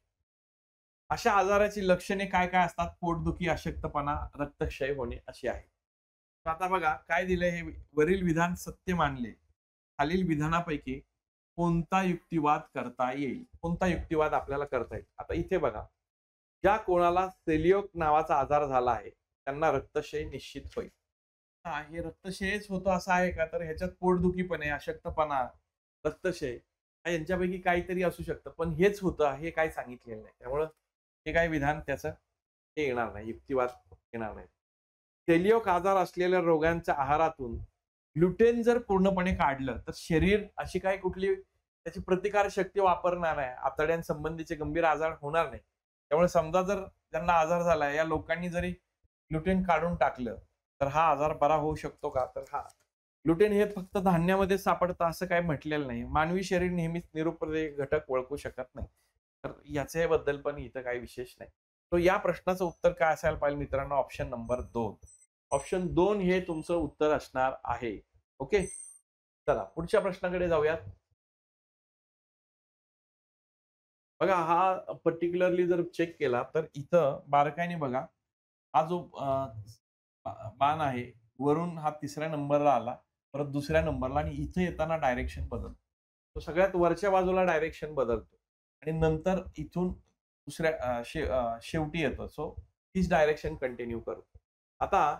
अशा आजाराची लक्षणे काय-काय असतात? पोटदुखी, अशक्तपणा, रक्तक्षय होणे अशी आहे. तर आता बघा काय दिलंय हे वरील विधान सत्य मानले. खालील विधानापैकी कोणता युक्तिवाद करता येईल? कोणता युक्तिवाद आपल्याला करता येईल? आता इथे बघा. ज्या कोणाला सेलियोक नावाचा आजार झाला आहे, त्यांना रक्तक्षय निश्चित होईल. हां, हे रक्तक्षयच होतो असं आहे का? तर ह्याच्यात पोटदुखी पण आहे, अशक्तपणा, रक्तक्षय यांच्यापैकी काहीतरी असू शकतं. पण हेच होतं हे काही सांगितलेलं नाही. त्यामुळं हे काही विधान त्याचं हे येणार नाही, युक्तिवाद येणार नाही. सेलियोक आजार असलेल्या रोग्यांच्या आहारातून ग्लुटेन जर पूर्णपणे काढलं, तर शरीर अशी काही कुठली त्याची प्रतिकारशक्ती वापरणार आहे. आतड्यांसंबंधीचे गंभीर आजार होणार नाही. त्यामुळे समजा जर ज्यांना आजार झालाय, या लोकांनी जरी ग्लुटेन काढून टाकलं, तर हा आजार बरा होऊ शकतो का? तर हा ग्लुटेन हे फक्त धान्यामध्ये सापडतं असं काही म्हटलेलं नाही. मानवी शरीर नेहमीच निरुपयोगी घटक ओळखू शकत नाही. तर याच्याबद्दल पण इथं काही विशेष नाही. तर या प्रश्नाचं उत्तर काय असायला पाहिजे मित्रांनो? Option number 2. ऑप्शन 2 हे तुमचं उत्तर असणार आहे. ओके. चला पुढच्या प्रश्नाकडे जाऊयात. बघा हा पर्टिक्युलरली जर चेक केला तर इथं बारकाईने बघा. हा जो बाण आहे वरून हा 3ऱ्या नंबरला आला, परत 2ऱ्या नंबरला आणि इथे येताना डायरेक्शन बदलतो. तो सगळ्यात वरच्या बाजूला डायरेक्शन बदलतो आणि नंतर इथून शेवटी येतो. सो हीच डायरेक्शन कंटिन्यू करतो. आता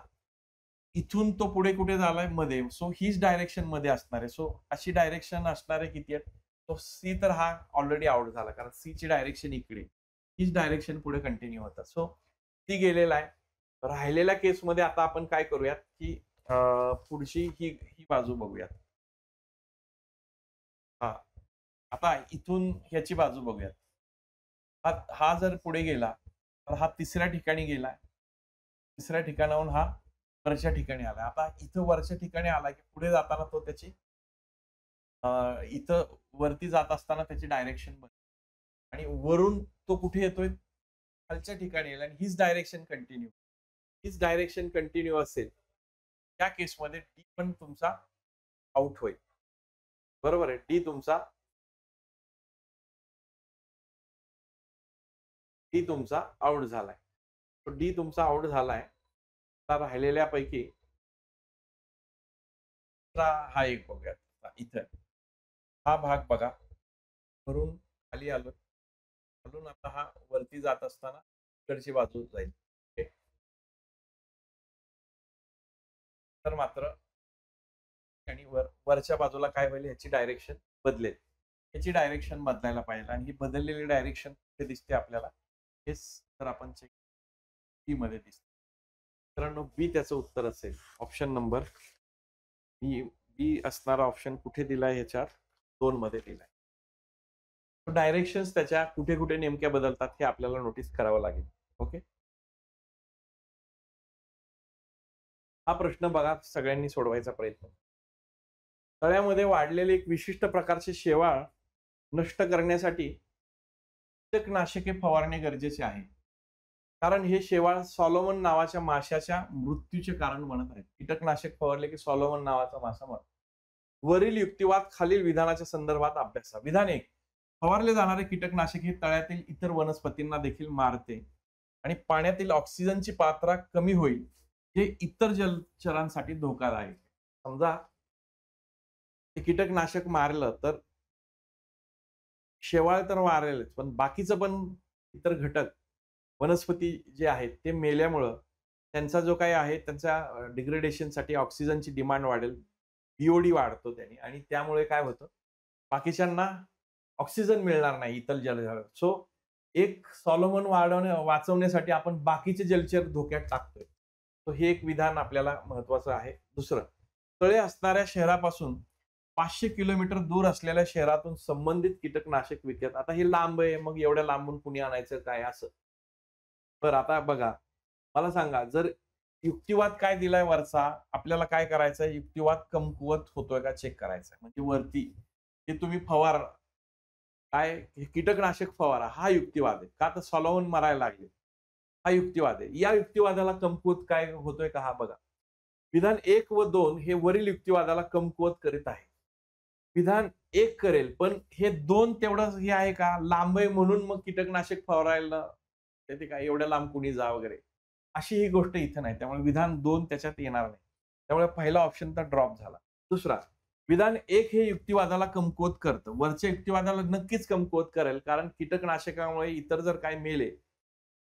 इथून तो पुढे कुठे झालाय? मध्ये. सो हीच डायरेक्शन मध्ये असणार आहे. सो अशी डायरेक्शन असणारे किती आहेत? तो सी तर हा ऑलरेडी आउट झाला कारण सी ची डायरेक्शन इकडे. हीच डायरेक्शन पुढे कंटिन्यू होतात. सो ती गेलेला आहे. राहिलेल्या केसमध्ये आता आपण काय करूयात, की पुढची ही ही बाजू बघूयात. हां. आता इथून ह्याची बाजू बघूयात. हा हा जर पुढे गेला, तर हा 3ऱ्या ठिकाणी गेलाय. 3ऱ्या ठिकाणाहून हा वरच्या ठिकाणी आलाय. आता इथं वरच्या ठिकाणी आला, की पुढे जाताना तो त्याची इथं वरती जात असताना त्याची डायरेक्शन बदलते आणि वरून तो कुठे येतोय? खालच्या ठिकाणी येईल आणि हीच डायरेक्शन कंटिन्यू. हीच डायरेक्शन कंटिन्यू असेल, त्या केसमध्ये डी पण तुमचा आउट होईल. बरोबर आहे. डी तुमचा आउट झालाय. तो डी तुमचा आउट झालाय. आता राहिलेल्यापैकी हा एक बघूयात. इथं हा भाग बघा. वरून खाली आलो. खालून आता हा वरती जात असताना इकडची बाजू जाईल. ओके. तर मात्र आणि वरच्या बाजूला काय होईल याची डायरेक्शन बदलेल. याची डायरेक्शन बदलायला पाहिजे आणि ही बदललेली डायरेक्शन कुठे दिसते आपल्याला? हेच तर आपण चेक बी मध्ये दिसते. मित्रांनो बी त्याचं उत्तर असेल. ऑप्शन नंबर बी. बी असणारा ऑप्शन कुठे दिलाय ह्याच्यात? 2 मध्ये दिलाय. डायरेक्शन्स त्याच्या कुठे कुठे नेमक्या बदलतात हे आपल्याला नोटीस करावं लागेल. ओके. हा प्रश्न बघा सगळ्यांनी सोडवायचा प्रयत्न. तळ्यामध्ये वाढलेले एक विशिष्ट प्रकारचे शेवाळ नष्ट करण्यासाठी कीटकनाशके फवारणे गरजेचे आहे. कारण हे शेवाळ सॉलोमन नावाच्या माशाच्या मृत्यूचे कारण बनत आहे. कीटकनाशक फवारले की सॉलोमन नावाचा मासा मरतो. वरील युक्तिवाद खालील विधानाच्या संदर्भात अभ्यासा. विधान 1. फवारले जाणारे कीटकनाशक हे तळ्यातील इतर वनस्पतींना देखील मारते आणि पाण्यातील ऑक्सिजनची पातळी कमी होईल, जे इतर जलचरांसाठी धोकादायक. समजा ते कीटकनाशक मारलं तर शेवाळ तर मारेलच, पण बाकीचं पण इतर घटक वनस्पती जे आहेत ते मेल्यामुळं त्यांचा जो काही आहे त्यांच्या डिग्रेडेशनसाठी ऑक्सिजनची डिमांड वाढेल. बीओडी वाढतो त्याने आणि त्यामुळे काय होतं? बाकीच्यांना ऑक्सिजन मिळणार नाही इतर जलचर. सो एक सॉलोमन वाचवण्यासाठी आपण बाकीचे जलचर धोक्यात टाकतोय. सो हे एक विधान आपल्याला महत्वाचं आहे. दुसरं, तळे असणाऱ्या शहरापासून 500 किलोमीटर दूर असलेल्या शहरातून संबंधित कीटकनाशक विकत. आता हे लांब आहे, मग एवढ्या लांबून कुणी आणायचं काय असं? तर आता बघा, मला सांगा जर युक्तिवाद काय दिलाय वरचा, आपल्याला काय करायचंय? युक्तिवाद कमकुवत होतोय का चेक करायचंय. म्हणजे वरती हे तुम्ही काय कीटकनाशक फवारा हा युक्तिवाद आहे. का तर सॉलोमन मरायला लागले. हा युक्तिवाद आहे. या युक्तिवादाला कमकुवत काय होतोय का हा बघा. विधान 1 व 2 हे वरील युक्तिवादाला कमकुवत करीत आहे. विधान 1 करेल, पण हे 2 तेवढं हे आहे का? लांब आहे म्हणून मग कीटकनाशक फवारायला ते काय एवढ्या लांब कुणी जा वगैरे. अशी ही गोष्ट इथं नाही. त्यामुळे विधान 2 त्याच्यात येणार नाही. त्यामुळे पहिला ऑप्शन तर ड्रॉप झाला. दुसरा, विधान 1 हे युक्तिवादाला कमकुवत करतं. वरच्या युक्तिवादाला नक्कीच कमकुवत करेल. कारण कीटकनाशकामुळे इतर जर काय मेले,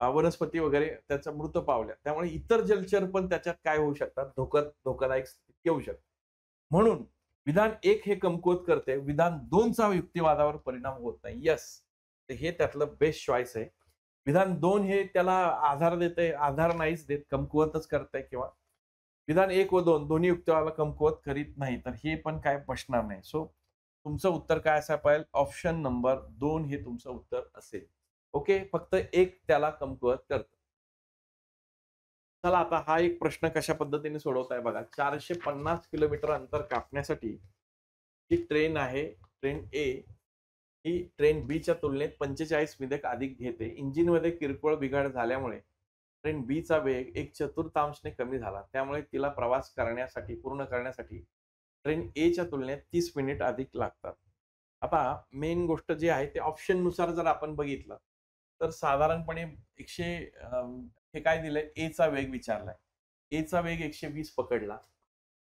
वनस्पती वगैरे त्याचा मृत पावल्या. त्यामुळे इतर जलचर पण त्याच्यात काय होऊ शकतात? धोकादायक स्थितीत येऊ शकतात. म्हणून विधान 1 हे कमकुवत करते. विधान 2 चा युक्तिवादावर परिणाम होत नाही. येस. तर हे त्यातलं बेस्ट चॉईस आहे. विधान 2 हे त्याला आधार देतंय, आधार नाहीच देत, कमकुवतच करतंय किंवा विधान 1 व 2 दोन्ही युक्तिवादाला कमकुवत करीत नाही. तर हे पण काय बसणार नाही. सो तुमचं उत्तर काय असायला पाहिजे? ऑप्शन नंबर 2 हे तुमचं उत्तर असेल. ओके. फक्त 1 त्याला कमकुवत करतं. चला आता हा एक प्रश्न कशा पद्धतीने सोडवताय बघा. 450 किलोमीटर अंतर कापण्यासाठी ही ट्रेन आहे, ट्रेन ए ही ट्रेन बीच्या तुलनेत 45 मिनिट अधिक घेते. इंजिनमध्ये किरकोळ बिघाड झाल्यामुळे ट्रेन बीचा वेग 1/4ने कमी झाला. त्यामुळे तिला प्रवास करण्यासाठी पूर्ण करण्यासाठी ट्रेन एच्या तुलनेत 30 मिनिट अधिक लागतात. आता मेन गोष्ट जी आहे ते ऑप्शननुसार जर आपण बघितलं, तर साधारणपणे 100 हे काय दिलंय एचा वेग विचारलाय. एचा वेग 120 पकडला.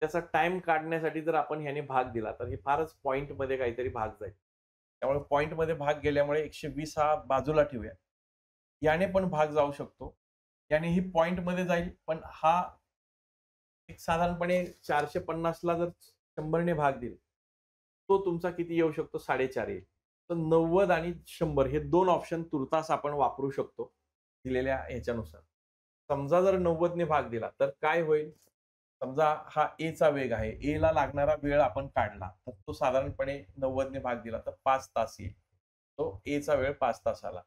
त्याचा टाईम काढण्यासाठी जर आपण ह्याने भाग दिला, तर हे फारच पॉइंटमध्ये काहीतरी भाग जाईल. त्यामुळे पॉइंटमध्ये भाग गेल्यामुळे 120 हा बाजूला ठेवूया. याने पण भाग जाऊ शकतो. याने ही पॉइंटमध्ये जाईल, पण हा एक साधारणपणे 450 ला जर 100 ने भाग दिला, तो तुमचा किती येऊ शकतो? 4.5 येईल. तर 90 आणि 100 हे 2 ऑप्शन तुर्तास आपण वापरू शकतो, दिलेल्या ह्याच्यानुसार. समजा जर 90 ने भाग दिला, तर काय होईल? समजा हा एचा वेग आहे. एला लागणारा वेळ आपण काढला, तर तो साधारणपणे 90 ने भाग दिला, तर 5 तास येईल. तो एचा वेळ 5 तास आला.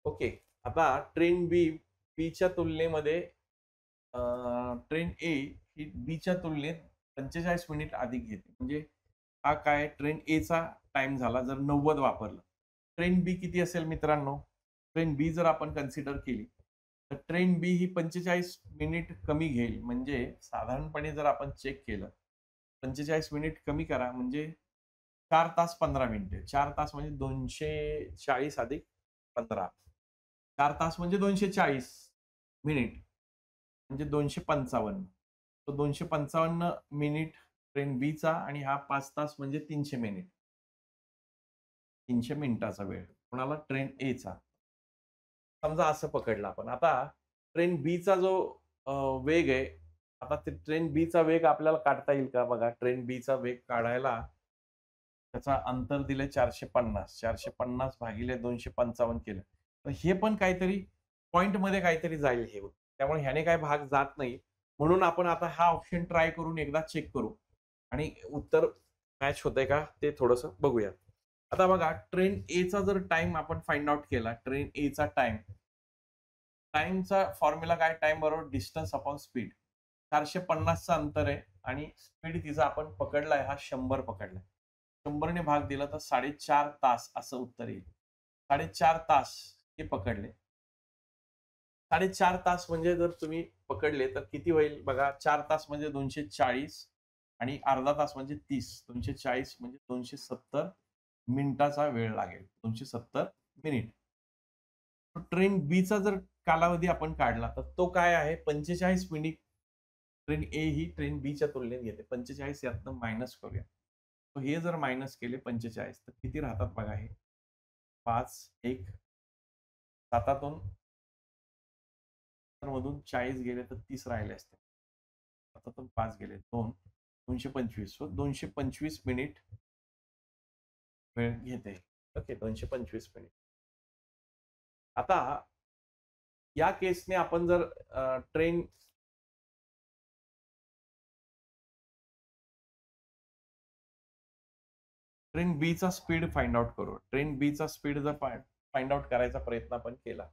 ओके. आता ट्रेन बी, बीच्या तुलनेमध्ये ट्रेन ए ही बीच्या तुलनेत 45 मिनिट अधिक घेते. म्हणजे हा काय ट्रेन एचा टाईम झाला जर 90 वापरलं. ट्रेन बी किती असेल मित्रांनो? ट्रेन बी जर आपण कन्सिडर केली, तर ट्रेन बी ही 45 मिनिट कमी घेईल. म्हणजे साधारणपणे जर आपण चेक केलं, 45 मिनिट कमी करा म्हणजे 4 तास 15 मिनिटे. 4 तास म्हणजे 240 अधिक 15. 4 तास म्हणजे 240 मिनिट म्हणजे 255. तो 255 मिनिट ट्रेन बीचा आणि हा 5 तास म्हणजे 300 मिनिट. 300 मिनिटाचा वेळ. कोणाला? ट्रेन एचा. समजा असं पकडलं आपण. आता ट्रेन बीचा जो वेग आहे, आता ते ट्रेन बीचा वेग आपल्याला काढता येईल का बघा? ट्रेन बीचा वेग काढायला त्याचा अंतर दिलंय 450. 450 भागिले 255 केलं. तर हे पण काहीतरी पॉइंटमध्ये काहीतरी जाईल हे. त्यामुळे ह्याने काही भाग जात नाही. म्हणून आपण आता हा ऑप्शन ट्राय करून एकदा चेक करू आणि उत्तर मॅच होतंय का ते थोडंसं बघूया. आता बघा ट्रेन एचा जर टाईम आपण फाइंड आउट केला, ट्रेन एचा टाईम, टाईमचा फॉर्म्युला काय? टाईम बरोबर डिस्टन्स अपॉन स्पीड. 450 चं अंतर आहे आणि स्पीड तिचा आपण पकडलाय हा 100 पकडलाय. 100 ने भाग दिला तर 4.5 तास असं उत्तर येईल. 4.5 तास हे पकडले. 4.5 तास म्हणजे जर तुम्ही पकडले तर किती होईल बघा? 4 तास म्हणजे 240 आणि अर्धा तास म्हणजे 30. 240 म्हणजे 270 मिनिटाचा वेळ लागेल. 270 मिनिट. ट्रेन बीचा जर कालावधी आपण काढला, तर तो काय आहे? 45 मिनिट ट्रेन ए ही ट्रेन बीच्या तुलनेत घेते. 45 यातनं मायनस करूया. तर हे जर मायनस केले 45 तर किती राहतात बघा हे? 5, 1, 7 मधून 40 गेले तर 30 राहिले असते. 7 5 गेले 2, 225. सो 225 मिनिट वेळ घेते. Okay, 225 minute. आता या केसने आपण जर ट्रेन ट्रेन बीचा स्पीड फाइंड आउट करू. ट्रेन बीचा स्पीड जर फाइंड आउट करायचा प्रयत्न आपण केला,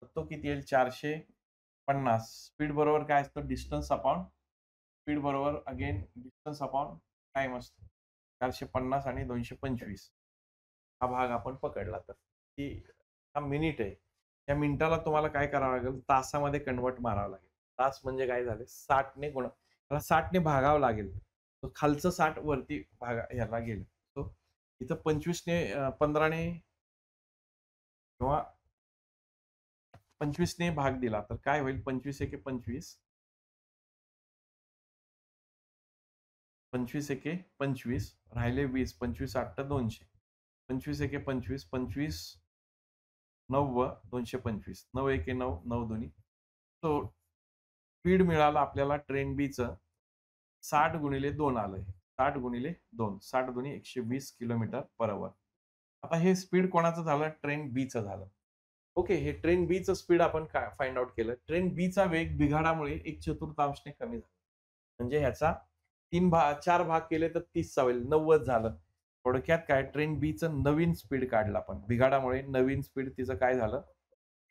तर तो किती येईल? 450. स्पीड बरोबर काय असतं? डिस्टन्स अपॉन स्पीड बरोबर अगेन डिस्टन्स अपॉन टाईम असतो. 450 आणि 225 हा भाग आपण पकडला तर की हा मिनिट आहे. या मिनिटाला तुम्हाला काय करावं लागेल? तासामध्ये कन्व्हर्ट मारावं लागेल. तास म्हणजे काय झाले? 60 ने त्याला 60 ने भागावं लागेल. तर खालचं 60 वरती ह्याला गेलं. सो इथं 25 ने 15 ने किंवा 25 ने भाग दिला तर काय होईल? 25 एके 25. 25 एके 25 राहिले 20. 25 8 200. 25 एके 25. 25 9 225. 9 एके 9. 9 दोन्ही. सो स्पीड मिळालं आपल्याला ट्रेन बीचं 60 गुणिले 2 आलंय. 60 गुणिले 2. 60 दोन्ही 120 किलोमीटर पर अवर. आता हे स्पीड कोणाचं झालं? ट्रेन बीचं झालं. ओके, हे ट्रेन बीचं स्पीड आपण फाइंड आउट केलं. ट्रेन बीचा वेग बिघाडामुळे 1/4 ने कमी झाला. म्हणजे ह्याचा 4 भाग केले तर 30 चा होईल. 90 झालं. थोडक्यात काय? ट्रेन बीचं नवीन स्पीड काढलं आपण. बिघाडामुळे नवीन स्पीड तिचं काय झालं?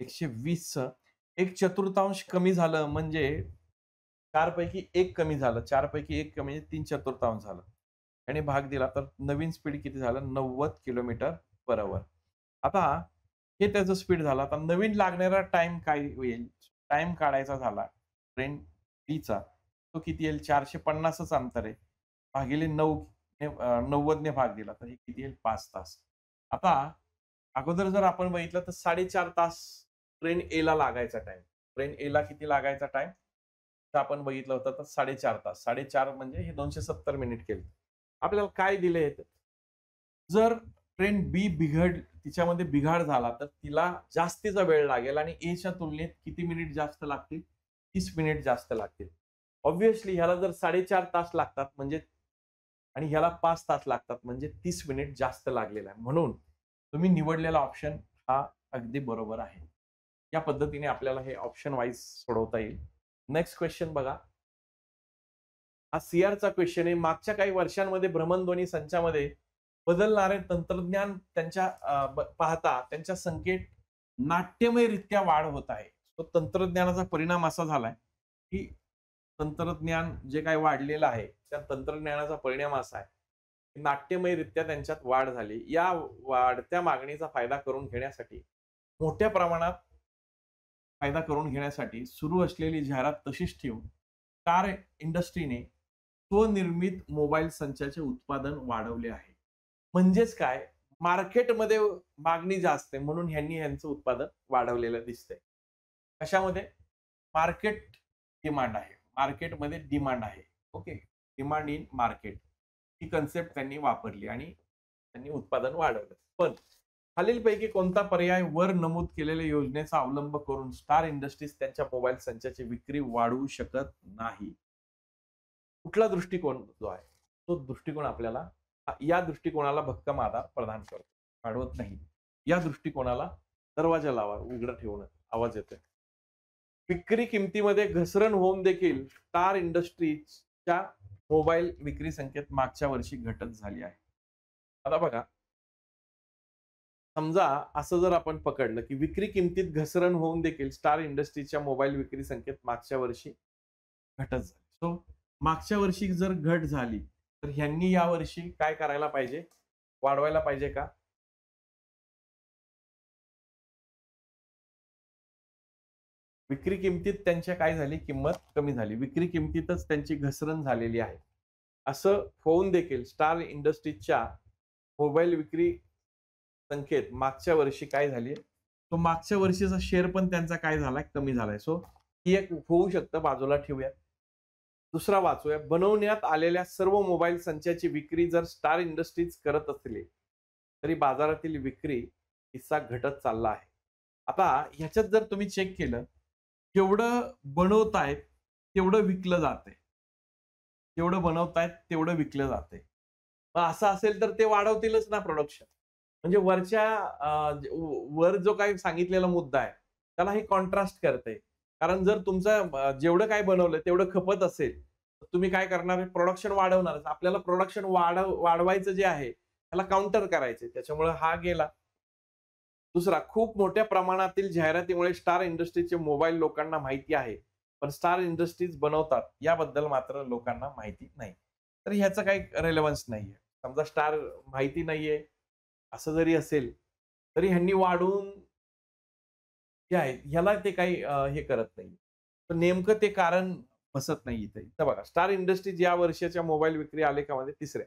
120चं 1/4 कमी झालं म्हणजे 4 पैकी 1 कमी झालं. 4 पैकी 1 कमी म्हणजे 3/4 झालं. आणि भाग दिला तर नवीन स्पीड किती झालं? 90 किलोमीटर पर अवर. आता हे त्याचं स्पीड झालं. आता नवीन लागणारा टाईम काय होईल? टाईम काढायचा झाला ट्रेन Bचा, तो किती येईल? 450च अंतर आहे. भागिले 9 ने 90 ने भाग दिला तर हे किती येईल? 5 तास. आता अगोदर जर आपण बघितलं तर 4.5 तास ट्रेन Aला लागायचा टाईम. ट्रेन Aला किती लागायचा टाईम? तर आपण बघितलं होतं तर 4.5 तास. 4.5 म्हणजे हे 270 मिनिट केले. आपल्याला काय दिलंय? जर ट्रेन बी तिच्यामध्ये बिघाड झाला, तर तिला जास्तीचा वेळ लागेल आणि Aच्या तुलनेत किती मिनिट जास्त लागतील? 30 मिनिट जास्त लागतील. ऑब्व्हियसली ह्याला जर 4.5 तास लागतात म्हणजे आणि ह्याला 5 तास लागतात म्हणजे 30 मिनिट जास्त लागलेला आहे. म्हणून तुम्ही निवडलेला ऑप्शन हा अगदी बरोबर आहे. या पद्धतीने आपल्याला हे ऑप्शन वाईज सोडवता येईल. नेक्स्ट क्वेश्चन बघा. हा सी-आरचा क्वेश्चन आहे. मागच्या काही वर्षांमध्ये भ्रमणध्वनी संचामध्ये बदलणारे तंत्रज्ञान त्यांच्या पाहता त्यांच्या संख्येत नाट्यमयरित्या वाढ होत आहे. तो तंत्रज्ञानाचा परिणाम असा झालाय, की तंत्रज्ञान जे काही वाढलेलं आहे, त्या तंत्रज्ञानाचा परिणाम असा आहे, की नाट्यमयरित्या त्यांच्यात वाढ झाली. या वाढत्या मागणीचा फायदा करून घेण्यासाठी मोठ्या प्रमाणात फायदा करून घेण्यासाठी सुरू असलेली जाहिरात तशीच ठेवून कार इंडस्ट्रीने स्वनिर्मित मोबाईल संचाचे उत्पादन वाढवले आहे. म्हणजेच काय? मार्केटमध्ये मागणी जास्त आहे म्हणून ह्यांनी ह्यांचं उत्पादन वाढवलेलं दिसतंय. कशामध्ये? मार्केट डिमांड आहे. मार्केटमध्ये डिमांड आहे. Okay. Demand in market he concept त्यांनी वापरली आणि त्यांनी उत्पादन वाढवलं. पण खालीलपैकी कोणता पर्याय वर नमूद केलेल्या योजनेचा अवलंब करून स्टार इंडस्ट्रीज त्यांच्या मोबाईल संचाची विक्री वाढवू शकत नाही? कुठला दृष्टिकोन जो आहे, तो दृष्टिकोन आपल्याला या दृष्टिकोनाला भक्कम आधार प्रदान करतो. वाढवत नाही. या दृष्टिकोनाला दरवाजा लावा, उघडा ठेवून आवाज येतोय. विक्री किमतीमध्ये घसरण होऊन देखील स्टार इंडस्ट्रीजच्या मोबाईल विक्री संख्येत मागच्या वर्षी घटच झाली आहे. आता बघा, समजा असं जर आपण पकडलं, की विक्री किमतीत घसरण होऊन देखील स्टार इंडस्ट्रीजच्या मोबाईल विक्री संख्येत मागच्या वर्षी घटच झाली. सो मागच्या वर्षी जर घट झाली, तर ह्यांनी यावर्षी काय करायला पाहिजे? वाढवायला पाहिजे का? विक्री किमतीत त्यांच्या काय झाली? किंमत कमी झाली. विक्री किमतीतच त्यांची घसरण झालेली आहे. असं होऊन देखील स्टार इंडस्ट्रीजच्या मोबाईल विक्री संख्येत मागच्या वर्षी काय झाली? तो मागच्या वर्षीचा शेअर पण त्यांचा काय झालाय? कमी झालाय. सो ही एक होऊ शकतं, बाजूला ठेवूया. दुसरा वाचूया. बनवण्यात आलेल्या सर्व मोबाईल संचाची विक्री जर स्टार इंडस्ट्रीज करत असले, तरी बाजारातील विक्री हिस्सा घटत चालला आहे. आता ह्याच्यात जर तुम्ही चेक केलं, जेवढं बनवतायत तेवढं विकलं जातंय. जेवढं बनवतायत तेवढं विकलं जातंय. मग असं असेल तर ते वाढवतीलच ना प्रोडक्शन. म्हणजे वर जो काही सांगितलेला मुद्दा आहे, त्याला हे कॉन्ट्रास्ट करते. कारण जर तुमचं जेवढं काही बनवलं तेवढं खपत असेल, तर तुम्ही काय करणार? प्रोडक्शन वाढवणारच. आपल्याला प्रोडक्शन वाढवायचं जे आहे, त्याला काउंटर करायचे. त्याच्यामुळे हा गेला. दुसरा, खूप मोठ्या प्रमाणातील जाहिरातीमुळे स्टार इंडस्ट्रीजचे मोबाईल लोकांना माहिती आहे. पण स्टार इंडस्ट्रीज बनवतात याबद्दल मात्र लोकांना माहिती नाही. तर ह्याचा काही रेलेव्हन्स नाहीये. समजा स्टार माहिती नाहीये, असं जरी असेल, तरी ह्यांनी वाढवून जे आहे ह्याला ते काही हे करत नाही. तर नेमकं ते कारण बसत नाही इथे. इथं बघा, स्टार इंडस्ट्रीज या वर्षाच्या मोबाईल विक्री आलेखामध्ये तिसऱ्या.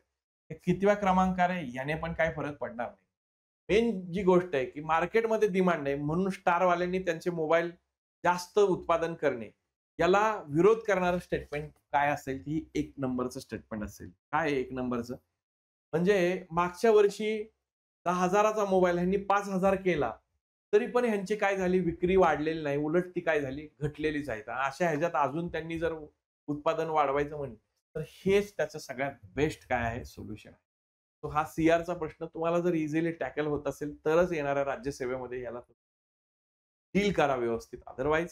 हे कितव्या क्रमांकावर आहे याने पण काही फरक पडणार नाही. मेन जी गोष्ट आहे, की मार्केटमध्ये डिमांड आहे म्हणून स्टारवाल्यांनी त्यांचे मोबाईल जास्त उत्पादन करणे, याला विरोध करणारं स्टेटमेंट काय असेल, की 1 नंबरचं स्टेटमेंट असेल. काय आहे 1 नंबरचं? म्हणजे मागच्या वर्षी 10,000चा मोबाईल ह्यांनी 5,000 केला, तरी पण ह्यांची काय झाली? विक्री वाढलेली नाही. उलट ती काय झाली? घटलेलीच आहे. अशा ह्याच्यात अजून त्यांनी जर उत्पादन वाढवायचं म्हणलं, तर हेच त्याचं सगळ्यात बेस्ट काय आहे? सोल्युशन आहे. तो हा सी-आरचा प्रश्न तुम्हाला जर इझिली टॅकल होत असेल, तरच येणाऱ्या राज्यसेवेमध्ये याला डील करा व्यवस्थित. अदरवाईज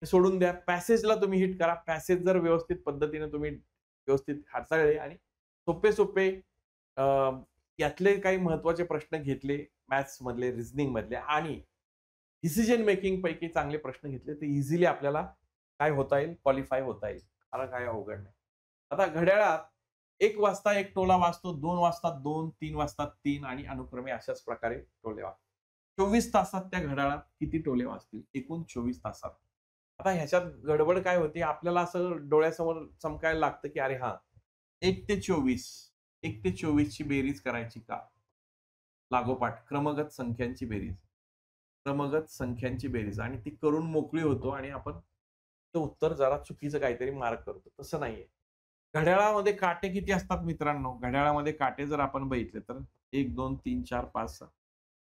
हे सोडून द्या. पॅसेजला तुम्ही हिट करा. पॅसेज जर व्यवस्थित पद्धतीने तुम्ही व्यवस्थित हाताळले आणि सोपे-सोपे यातले काही महत्त्वाचे प्रश्न घेतले मॅथ्स मधले, रिझनिंग मधले आणि डिसिजन मेकिंग पैकी चांगले प्रश्न घेतले तर इझिली आपल्याला काय होता येईल, क्वालिफाय होता येईल. फार काय अवघड नाही. आता घड्याळात 1 वाजता 1 टोला वाजतो, 2 वाजता 2, 3 वाजता 3 आणि अनुक्रमे अशाच प्रकारे टोले वाजतात. 24 तासात त्या घड्याळात किती टोले वाजतील? एकूण 24 तासात. आता ह्याच्यात गडबड काय होते, आपल्याला असं डोळ्यासमोर चमकायला लागतं, की अरे हां, 1 ते 24, 1 ते 24 ची बेरीज करायची का? लागोपाठ क्रमगत संख्यांची बेरीज. क्रमगत संख्यांची बेरीज आणि ती करून मोकळी होतो आणि आपण ते उत्तर जरा चुकीचं काहीतरी मार्क करतो. तसं नाहीये. घड्याळामध्ये काटे किती असतात मित्रांनो? घड्याळामध्ये काटे जर आपण बघितले तर 1, 2, 3, 4, 5, 6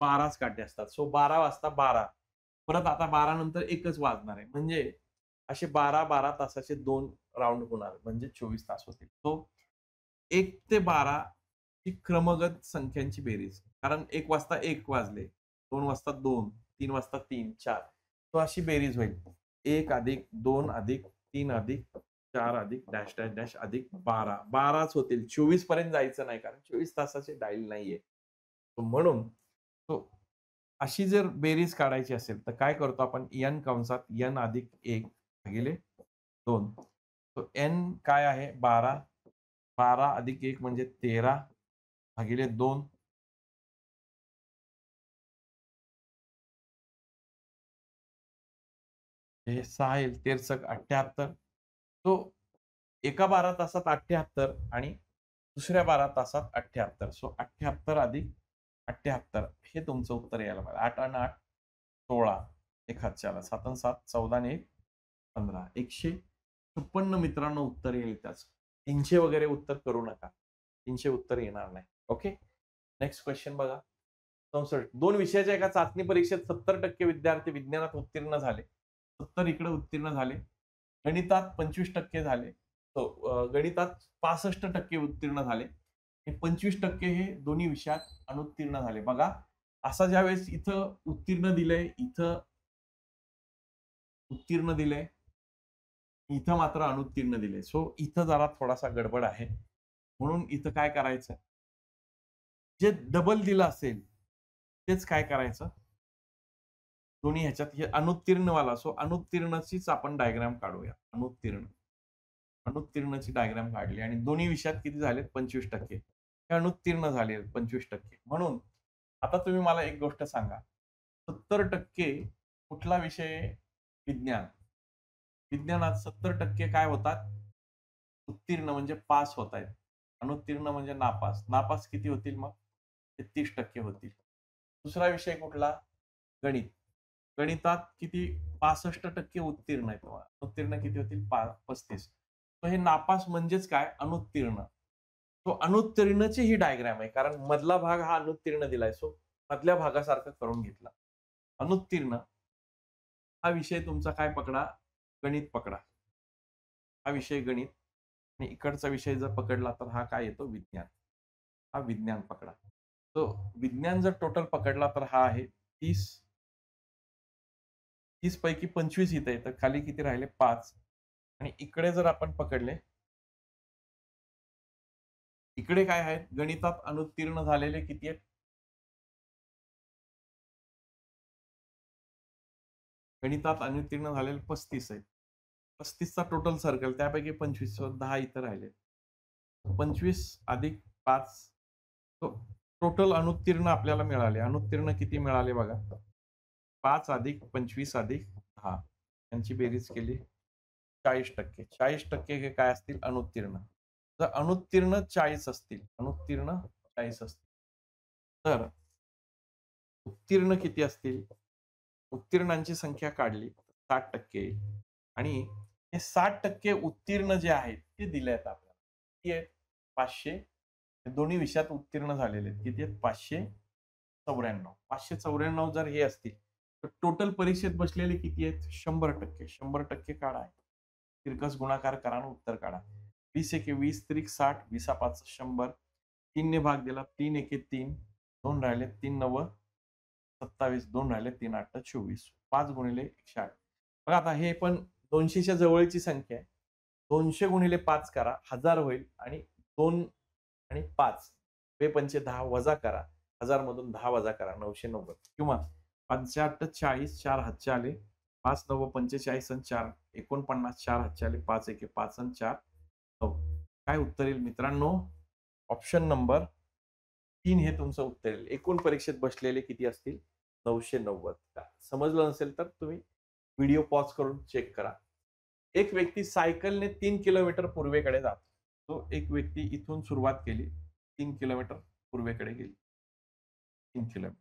12च काटे असतात. सो 12 वाजता 12. परत आता 12 नंतर 1च वाजणार आहे. म्हणजे असे 12 तासाचे 2 राउंड होणार म्हणजे 24 तास होतील. सो 1 ते 12 ही क्रमगत संख्यांची बेरीज. कारण 1 वाजता 1 वाजले, 2 वाजता 2, 3 वाजता 3, 4. तो अशी बेरीज होईल. 1 अधिक 2 अधिक 3 अधिक 4 अधिक डॅश, डॅश, डॅश अधिक 12. 12च होतील. 24 पर्यंत जायचं नाही कारण 24 तासाची डायल नाहीये. म्हणून तो अशी जर बेरीज काढायची असेल, तर काय करतो आपण n कंसात n अधिक 1 भागिले 2. तो n काय आहे 12. 12 अधिक 1 म्हणजे 13 भागिले 2. हे 6 येईल 13 78. तो एका 12 तासात 78 आणि दुसऱ्या 12 तासात 78. सो 78 अधिक 78 हे तुमचं उत्तर यायला पाहिजे. 8 आणि 8 16. 1 हात 4, 7 आणि 7 14 आणि 1 15. 156 मित्रांनो उत्तर येईल त्याचं. 300 वगैरे उत्तर करू नका. 300 उत्तर येणार नाही. ओके. नेक्स्ट क्वेश्चन बघा. 64. 2 विषयाच्या एका चाचणी परीक्षेत 70% विद्यार्थी विज्ञानात उत्तीर्ण झाले. 70 इकडे उत्तीर्ण झाले. गणितात 25% झाले. गणितात 65% उत्तीर्ण झाले. आणि 25% हे दोन्ही विषयात अनुत्तीर्ण झाले. बघा, असा ज्यावेळेस इथं उत्तीर्ण दिलंय, इथं उत्तीर्ण दिलंय, इथं मात्र अनुत्तीर्ण दिले. सो इथं जरा थोडासा गडबड आहे. म्हणून इथं काय करायचं? जे डबल दिलं असेल, तेच काय करायचं? दोन्ही ह्याच्यात हे अनुत्तीर्णवाला. सो अनुत्तीर्णचीच आपण डायग्राम काढूया. अनुत्तीर्ण. अनुत्तीर्णची डायग्राम काढली आणि दोन्ही विषयात किती झालेत? 25%. हे अनुत्तीर्ण झाले 25%. म्हणून आता तुम्ही मला एक गोष्ट सांगा. 70% कुठला विषय? विज्ञान. विज्ञानात 70% काय होतात? उत्तीर्ण म्हणजे पास होत आहेत. अनुत्तीर्ण म्हणजे नापास. नापास किती होतील मग? ते 30% होतील. दुसरा विषय कुठला? गणित. गणितात किती? 65% उत्तीर्ण आहेत. उत्तीर्ण किती होतील? 35. तर हे नापास म्हणजेच काय? अनुत्तीर्ण. तो अनुत्तीर्णची ही डायग्राम आहे. कारण मधला भाग हा अनुत्तीर्ण दिलाय. सो मधल्या भागासारखं करून घेतला. अनुत्तीर्ण हा विषय तुमचा काय पकडा? गणित पकडा. हा विषय गणित आणि इकडचा विषय जर पकडला तर हा काय येतो? विज्ञान. हा विज्ञान पकडा. तो विज्ञान जर टोटल पकडला तर हा आहे 30. 30 पैकी 25 इथं आहे. तर खाली किती राहिले? 5. आणि इकडे जर आपण पकडले, इकडे काय आहेत? गणितात अनुत्तीर्ण झालेले किती आहेत? गणितात अनुत्तीर्ण झालेले 35 आहेत. 35चा टोटल सर्कल, त्यापैकी 25, 10 इथं राहिले. 25 अधिक 5. टोटल अनुत्तीर्ण आपल्याला मिळाले. अनुत्तीर्ण किती मिळाले बघा? 5 अधिक 25 अधिक 10 यांची बेरीज केली 40%. 40% हे काय असतील? अनुत्तीर्ण. जर अनुत्तीर्ण 40 असतील, अनुत्तीर्ण 40 असतील, तर उत्तीर्ण किती असतील? उत्तीर्णांची संख्या काढली 60% येईल. आणि हे 60% उत्तीर्ण जे आहेत ते दिले आहेत आपल्याला. किती आहेत? 500. दोन्ही विषयात उत्तीर्ण झालेले आहेत. किती आहेत? 594. 594 जर हे असतील तर टोटल परीक्षेत बसलेले किती आहेत? 100%. 100% काढा. तिरकस गुणाकार करा आणि उत्तर काढा. 20 एके 20, त्रिक 60, 20 5 100. 3 ने भाग दिला. 3 एके 3, 2 राहिले, 3 9 27, 2 राहिले, 3 8 24. 5 गुणिले 108. बघा आता हे पण 200च्या जवळची संख्या आहे. 200 गुणिले 5 करा, 1000 होईल आणि 2 आणि 5 2 पंचे 10 वजा करा. 1000 मधून 10 वजा करा, 990. किंवा 5 8 40, 4 हातचे आले. 5 9 45 आणि 4 49, 4 हातचे आले. 5 1 5 आणि 4 9. काय उत्तर येईल मित्रांनो? ऑप्शन नंबर 3 हे तुमचं उत्तर येईल. एकूण परीक्षेत बसलेले किती असतील? 990. समजलं नसेल तर तुम्ही व्हिडिओ पॉज करून चेक करा. एक व्यक्ती सायकलने 3 किलोमीटर पूर्वेकडे जातो. तो एक व्यक्ती इथून सुरुवात केली. 3 किलोमीटर पूर्वेकडे गेली. 3 किलोमीटर.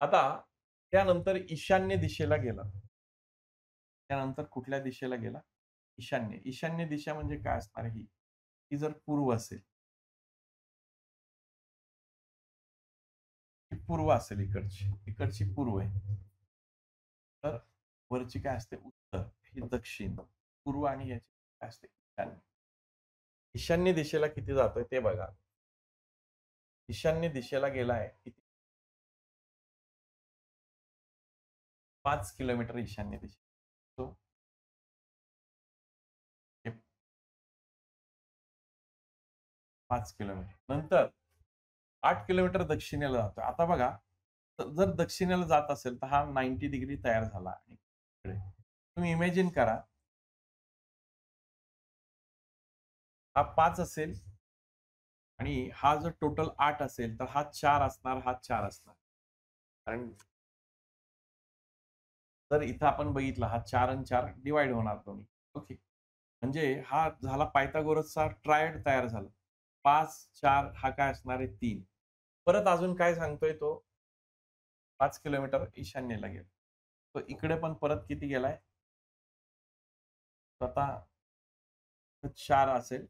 आता त्यानंतर ईशान्य दिशेला गेला. त्यानंतर कुठल्या दिशेला गेला? ईशान्य. ईशान्य दिशा म्हणजे काय असणार ही? ही जर पूर्व असेल, ही पूर्व असेल इकडची. इकडची पूर्व आहे. तर वरची काय असते? उत्तर. ही दक्षिण. पूर्व आणि याची काय असते? ईशान्य. ईशान्य दिशेला किती जातोय ते बघा. ईशान्य दिशेला गेलाय किती? 5 किलोमीटर ईशान्य दिशा. तो 5 किलोमीटर. नंतर 8 किलोमीटर दक्षिणेला जातोय. आता बघा, जर दक्षिणेला जात असेल तर हा 90 डिग्री तयार झाला आणि इकडे तुम्ही इमॅजिन करा, हा 5 असेल आणि हा जर टोटल 8 असेल तर हा 4 असणार, हा 4 असणार. कारण जर इथं आपण बघितलं हा 4 आणि 4 डिव्हाईड होणार दोन्ही. ओके. म्हणजे हा झाला पायथागोरसचा ट्रायड तयार झाला. 5, 4 हा काय असणार आहे 3. परत अजून काय सांगतोय तो? 5 किलोमीटर ईशान्येला गेला. तो इकडे पण परत किती गेलाय? तर आता 4 असेल.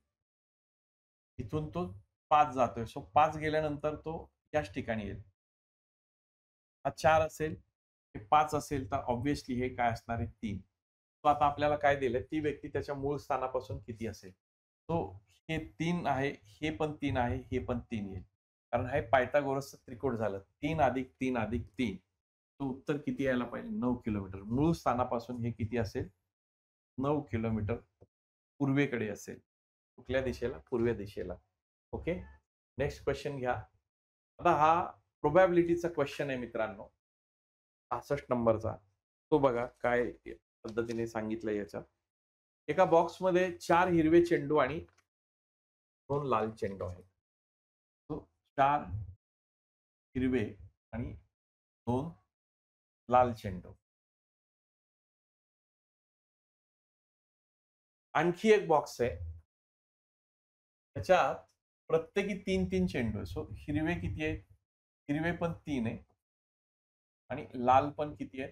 इथून तो 5 जातोय. सो 5 गेल्यानंतर तो याच ठिकाणी येईल. हा 4 असेल, हे 5 असेल तर ऑब्व्हियसली हे काय असणार आहे 3. तो आता आपल्याला काय दिलंय? ती व्यक्ती त्याच्या मूळ स्थानापासून किती असेल? तो हे 3 आहे, हे पण 3 आहे, हे पण 3 येईल. कारण हे पायथागोरसचं त्रिकोण झालं. 3 अधिक 3 अधिक 3. तो उत्तर किती यायला पाहिजे? 9 किलोमीटर. मूळ स्थानापासून हे किती असेल? 9 किलोमीटर पूर्वेकडे असेल. कुठल्या दिशेला? पूर्व दिशेला. ओके. नेक्स्ट क्वेश्चन घ्या. आता हा प्रोबॅबिलिटीचा क्वेश्चन आहे मित्रांनो. 65 नंबरचा. तो बघा काय पद्धतीने सांगितलंय याच्यात. एका बॉक्समध्ये 4 हिरवे चेंडू आणि 2 लाल चेंडू आहेत. तो 4 हिरवे आणि 2 लाल चेंडू. आणखी एक बॉक्स आहे. त्याच्यात प्रत्येकी 3-3 चेंडू आहे. सो हिरवे किती आहेत? हिरवे पण 3 आहे आणि लाल पण किती आहे?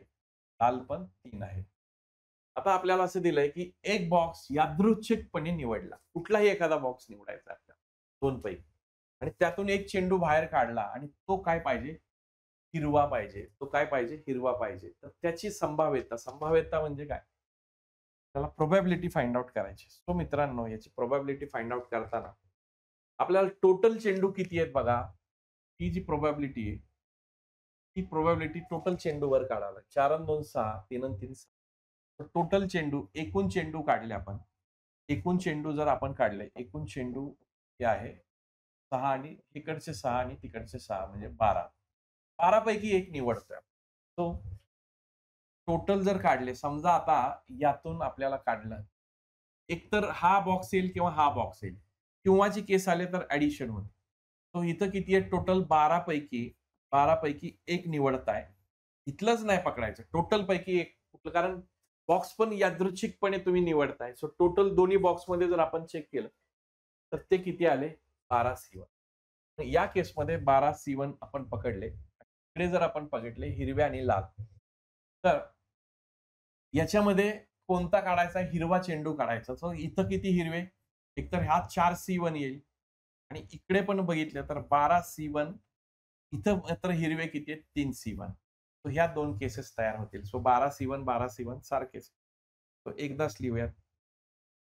लाल पण 3 आहे. आता आपल्याला असं दिलंय, की एक बॉक्स यादृच्छिकपणे निवडला. कुठलाही एखादा बॉक्स निवडायचा आहे आपल्याला 2 पैकी आणि त्यातून एक चेंडू बाहेर काढला आणि तो काय पाहिजे? हिरवा पाहिजे. तो काय पाहिजे? हिरवा पाहिजे. तर त्याची संभाव्यता, संभाव्यता म्हणजे काय? त्याला प्रोबॅबिलिटी फाइंड आउट करायची. सो मित्रांनो, याची प्रोबॅबिलिटी फाइंड आउट करताना आपल्याला टोटल चेंडू किती आहेत बघा. ही जी प्रोबॅबिलिटी आहे, ती प्रोबॅबिलिटी टोटल चेंडूवर काढावं लागेल. 4 अन् 2 6, 3 अन् 3 6. तर टोटल चेंडू, एकूण चेंडू काढले आपण. एकूण चेंडू जर आपण काढले, एकूण चेंडू हे आहे 6 आणि इकडचे 6 आणि तिकडचे 6 म्हणजे 12. 12 पैकी 1 निवडतोय. तो टोटल जर काढले, समजा आता यातून आपल्याला काढलं. एकतर हा बॉक्स येईल किंवा हा बॉक्स येईल. किंवाची केस आले तर ॲडिशन होते. तो इथं किती आहे टोटल 12 पैकी 1 निवडताय. इथलंच नाही पकडायचं. टोटल पैकी 1 कुठलं कारण बॉक्स पण यादृच्छिकपणे तुम्ही निवडताय. सो टोटल दोन्ही बॉक्समध्ये जर आपण चेक केलं, तर ते किती आले? 12 C1. या केसमध्ये 12 C1 आपण पकडले. इकडे जर आपण बघितले हिरवे आणि लाल. तर याच्यामध्ये कोणता काढायचा? हिरवा चेंडू काढायचा. सो इथं किती हिरवे? एकतर हा 4 C1 येईल आणि इकडे पण बघितलं तर 12 C1. इथं मात्र हिरवे किती आहेत? 3 C1. सो ह्या 2 केसेस तयार होतील. सो 12 C1, 12 C1 सारखेच. तो एकदाच लिहूयात.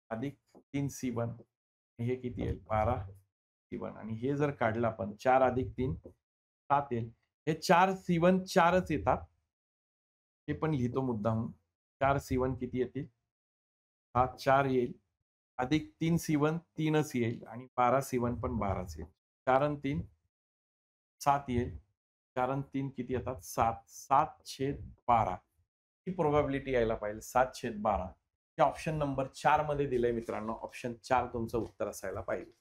अधिक 3 C1. हे किती येईल? 12 C1 आणि हे जर काढलं आपण 4 अधिक 3 7 येईल. हे 4 C1 4च येतात. हे पण लिहितो मुद्दामून. 4 C1 किती येतील? हा 4 येईल. अधिक 3 C1 3च येईल आणि 12 C1 पण 12च येईल. 4 अन् 3 7 येईल. 4 आणि 3 किती येतात? 7. 7/12 ही प्रोबॅबिलिटी यायला पाहिजे. 7/12 हे ऑप्शन नंबर 4 मध्ये दिलंय मित्रांनो. ऑप्शन 4 तुमचं उत्तर असायला पाहिजे.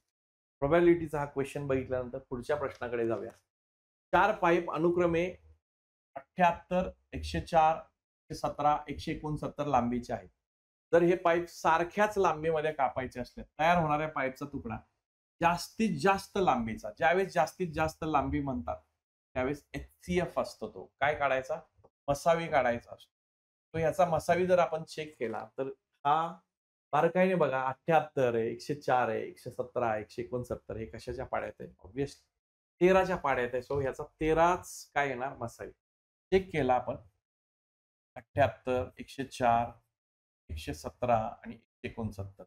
प्रोबॅबिलिटीचा हा क्वेश्चन बघितल्यानंतर पुढच्या प्रश्नाकडे जाऊया. 4 पाईप अनुक्रमे 78, 104, 117, 169 लांबीचे आहेत. जर हे पाईप सारख्याच लांबीमध्ये कापायचे असले, तयार होणाऱ्या पाईपचा तुकडा जास्तीत जास्त लांबीचा, ज्यावेळेस जास्तीत जास्त लांबी म्हणतात, त्यावेळेस HCF असतो तो. काय काढायचा? मसावी काढायचा असतो. तो ह्याचा मसावी जर आपण चेक केला, तर हा बारकाईने बघा 78 आहे, 104 आहे, 117, 169 हे कशाच्या पाड्यात आहे? ऑब्व्हियसली 13च्या पाड्यात आहे. सो ह्याचा 13च काय येणार? मसावी. चेक केला आपण 78, 104, 117 आणि 169.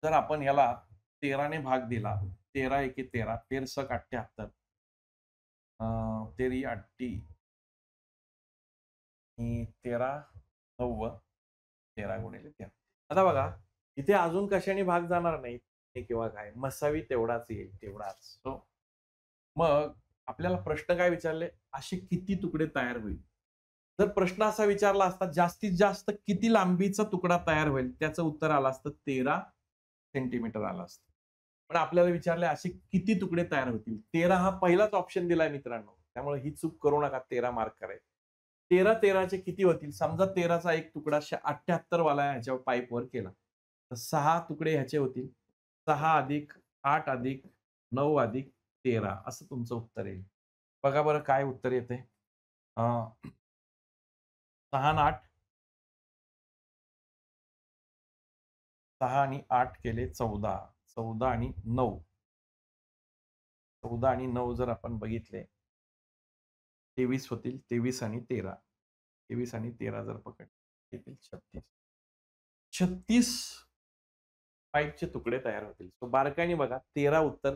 जर आपण याला 13 ने भाग दिला, 13 एके 13, 13 सक 78, 13 80 आणि 13 9 13 गुणिले 13. आता बघा, इथे अजून कशाने भाग जाणार नाही किंवा काय, मसावी तेवढाच येईल, तेवढाच. सो मग आपल्याला प्रश्न काय विचारले? असे किती तुकडे तयार होईल? जर प्रश्न असा विचारला असता, जास्तीत जास्त किती लांबीचा तुकडा तयार होईल? त्याचं उत्तर आलं असतं 13 सेंटीमीटर आलं असतं. पण आपल्याला विचारले असे किती तुकडे तयार होतील? 13 हा पहिलाच ऑप्शन दिलाय मित्रांनो. त्यामुळे ही चूक करू नका 13 मार्क करायचे. 13 13चे किती होतील? समजा 13चा एक तुकडा 78 वाला ह्याच्या पाईपवर केला. तर 6 तुकडे ह्याचे होतील. 6 अधिक 8 अधिक 9 अधिक 13 असं तुमचं उत्तर येईल. बघा बरं काय उत्तर येतंय? 6 आणि 8 6 आणि 8 केले 14. 14 आणि 9 14 आणि 9 जर आपण बघितले 23 होतील. 23 आणि 13 23 आणि 13 जर पकडले येतील 36. 36 पाईपचे तुकडे तयार होतील. सो बारकाईने बघा 13 उत्तर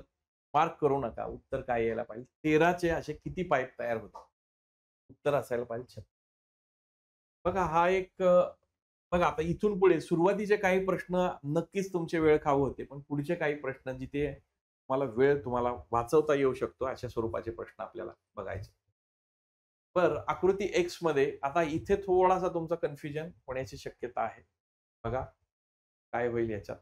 मार्क करू नका. उत्तर काय यायला पाहिजे? 13चे असे किती पाईप तयार होतील? उत्तर असायला पाहिजे 36. बघा हा एक बघा आता इथून पुढे सुरुवातीचे काही प्रश्न नक्कीच तुमचे वेळ खाऊ होते. पण पुढचे काही प्रश्न जिथे तुम्हाला वेळ तुम्हाला वाचवता येऊ शकतो अशा स्वरूपाचे प्रश्न आपल्याला बघायचे. बरं आकृती X मध्ये आता इथे थोडासा तुमचा कन्फ्युजन होण्याची शक्यता आहे. बघा काय होईल याच्यात?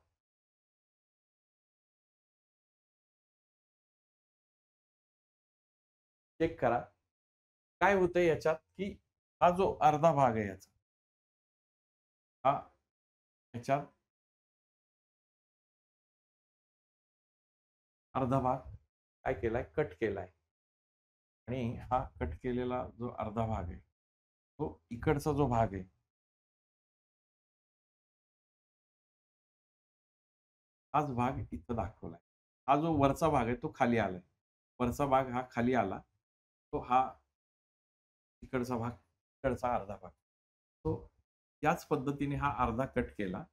चेक करा. काय होतंय याच्यात, की हा जो अर्धा भाग आहे याचा, हा याच्यात अर्धा भाग काय केलाय? कट केलाय. आणि हा कट केलेला जो अर्धा भाग आहे, तो इकडचा जो भाग आहे, हाच भाग इथं दाखवलाय. हा जो वरचा भाग आहे तो खाली आलाय. वरचा भाग हा खाली आला. तो हा इकडचा भाग, इकडचा अर्धा भाग. तो याच पद्धतीने हा अर्धा कट केला.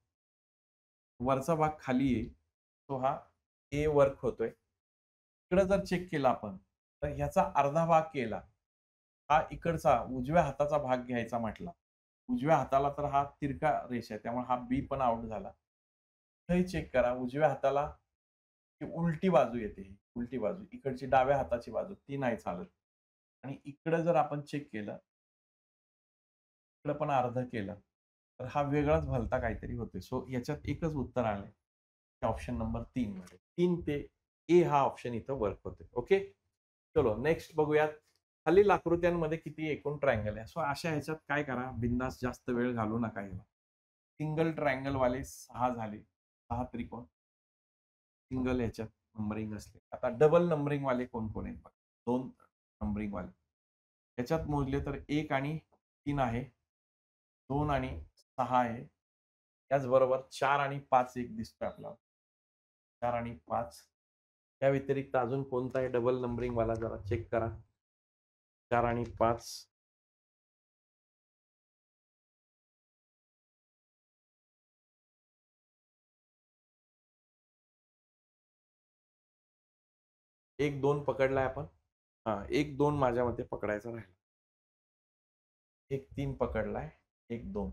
वरचा भाग खाली येईल. तो हा ए वर्क होतोय. इकडे जर चेक केला आपण, तर ह्याचा अर्धा भाग केला. हा इकडचा उजव्या हाताचा भाग घ्यायचा म्हटला. उजव्या हाताला तर हा तिरका रेष आहे. त्यामुळे हा बी पण आउट झाला. इथंही चेक करा उजव्या हाताला ही उलटी बाजू येते. उलटी बाजू. इकडची डाव्या हाताची बाजू ती नाही चालत. आणि इकडे जर आपण चेक केलं, इकडे पण अर्ध केलं, तर हा वेगळाच भलता काहीतरी होतोय. सो याच्यात एकच उत्तर आलंय. ऑप्शन नंबर 3 मध्ये. 3 ते ए हा ऑप्शन इथं वर्क होतोय. ओके. चलो नेक्स्ट बघूयात. खालील आकृत्यांमध्ये किती एकूण ट्रायंगल आहे. सो अशा ह्याच्यात काय करा, बिंदास जास्त वेळ घालवू नका याला. सिंगल ट्रायंगल वाले 6 झाले. 6 त्रिकोण. सिंगल ह्याच्यात नंबरिंग असले. आता डबल नंबरिंग वाले कोण-कोण आहेत बघा. 2 नंबरिंग वाले. ह्याच्यात मोजले तर 1 आणि 3 आहे. 2 आणि 6 आहे. त्याचबरोबर 4 आणि 5 एक दिसतोय आपल्याला. 4 आणि 5. त्या व्यतिरिक्त अजून कोणता आहे डबल नंबरिंग वाला जरा चेक करा. 4 आणि 5. एक 2 पकडलाय आपण. हां, 1 2 माझ्या मते पकडायचा राहिला. 1 3 पकडलाय. 1 2.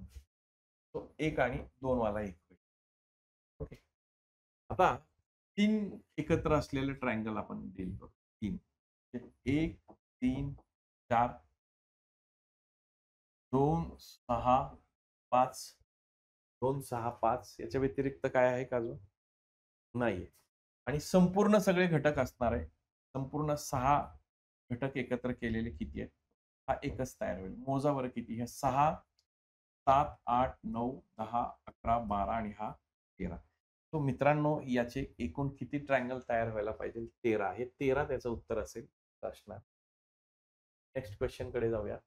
तो 1 आणि 2 वाला 1 होईल. ओके. आता 3 एकत्र असलेले ट्रायंगल आपण डील करू. 3. 1 3 4 2 6 5 2 6 5 याच्या व्यतिरिक्त काय आहे का अजून? नाहीये. आणि संपूर्ण सगळे घटक असणार आहे. संपूर्ण 6 घटक एकत्र केलेले किती आहेत? हा एकच तयार होईल. मोजा बरं किती? हे 6, 7, 8, 9, 10, 11, 12 आणि हा 13. तो मित्रांनो याचे एकूण किती ट्रायंगल तयार व्हायला पाहिजे? 13. हे 13 त्याचं उत्तर असेल असणार. नेक्स्ट क्वेश्चन कडे जाऊया.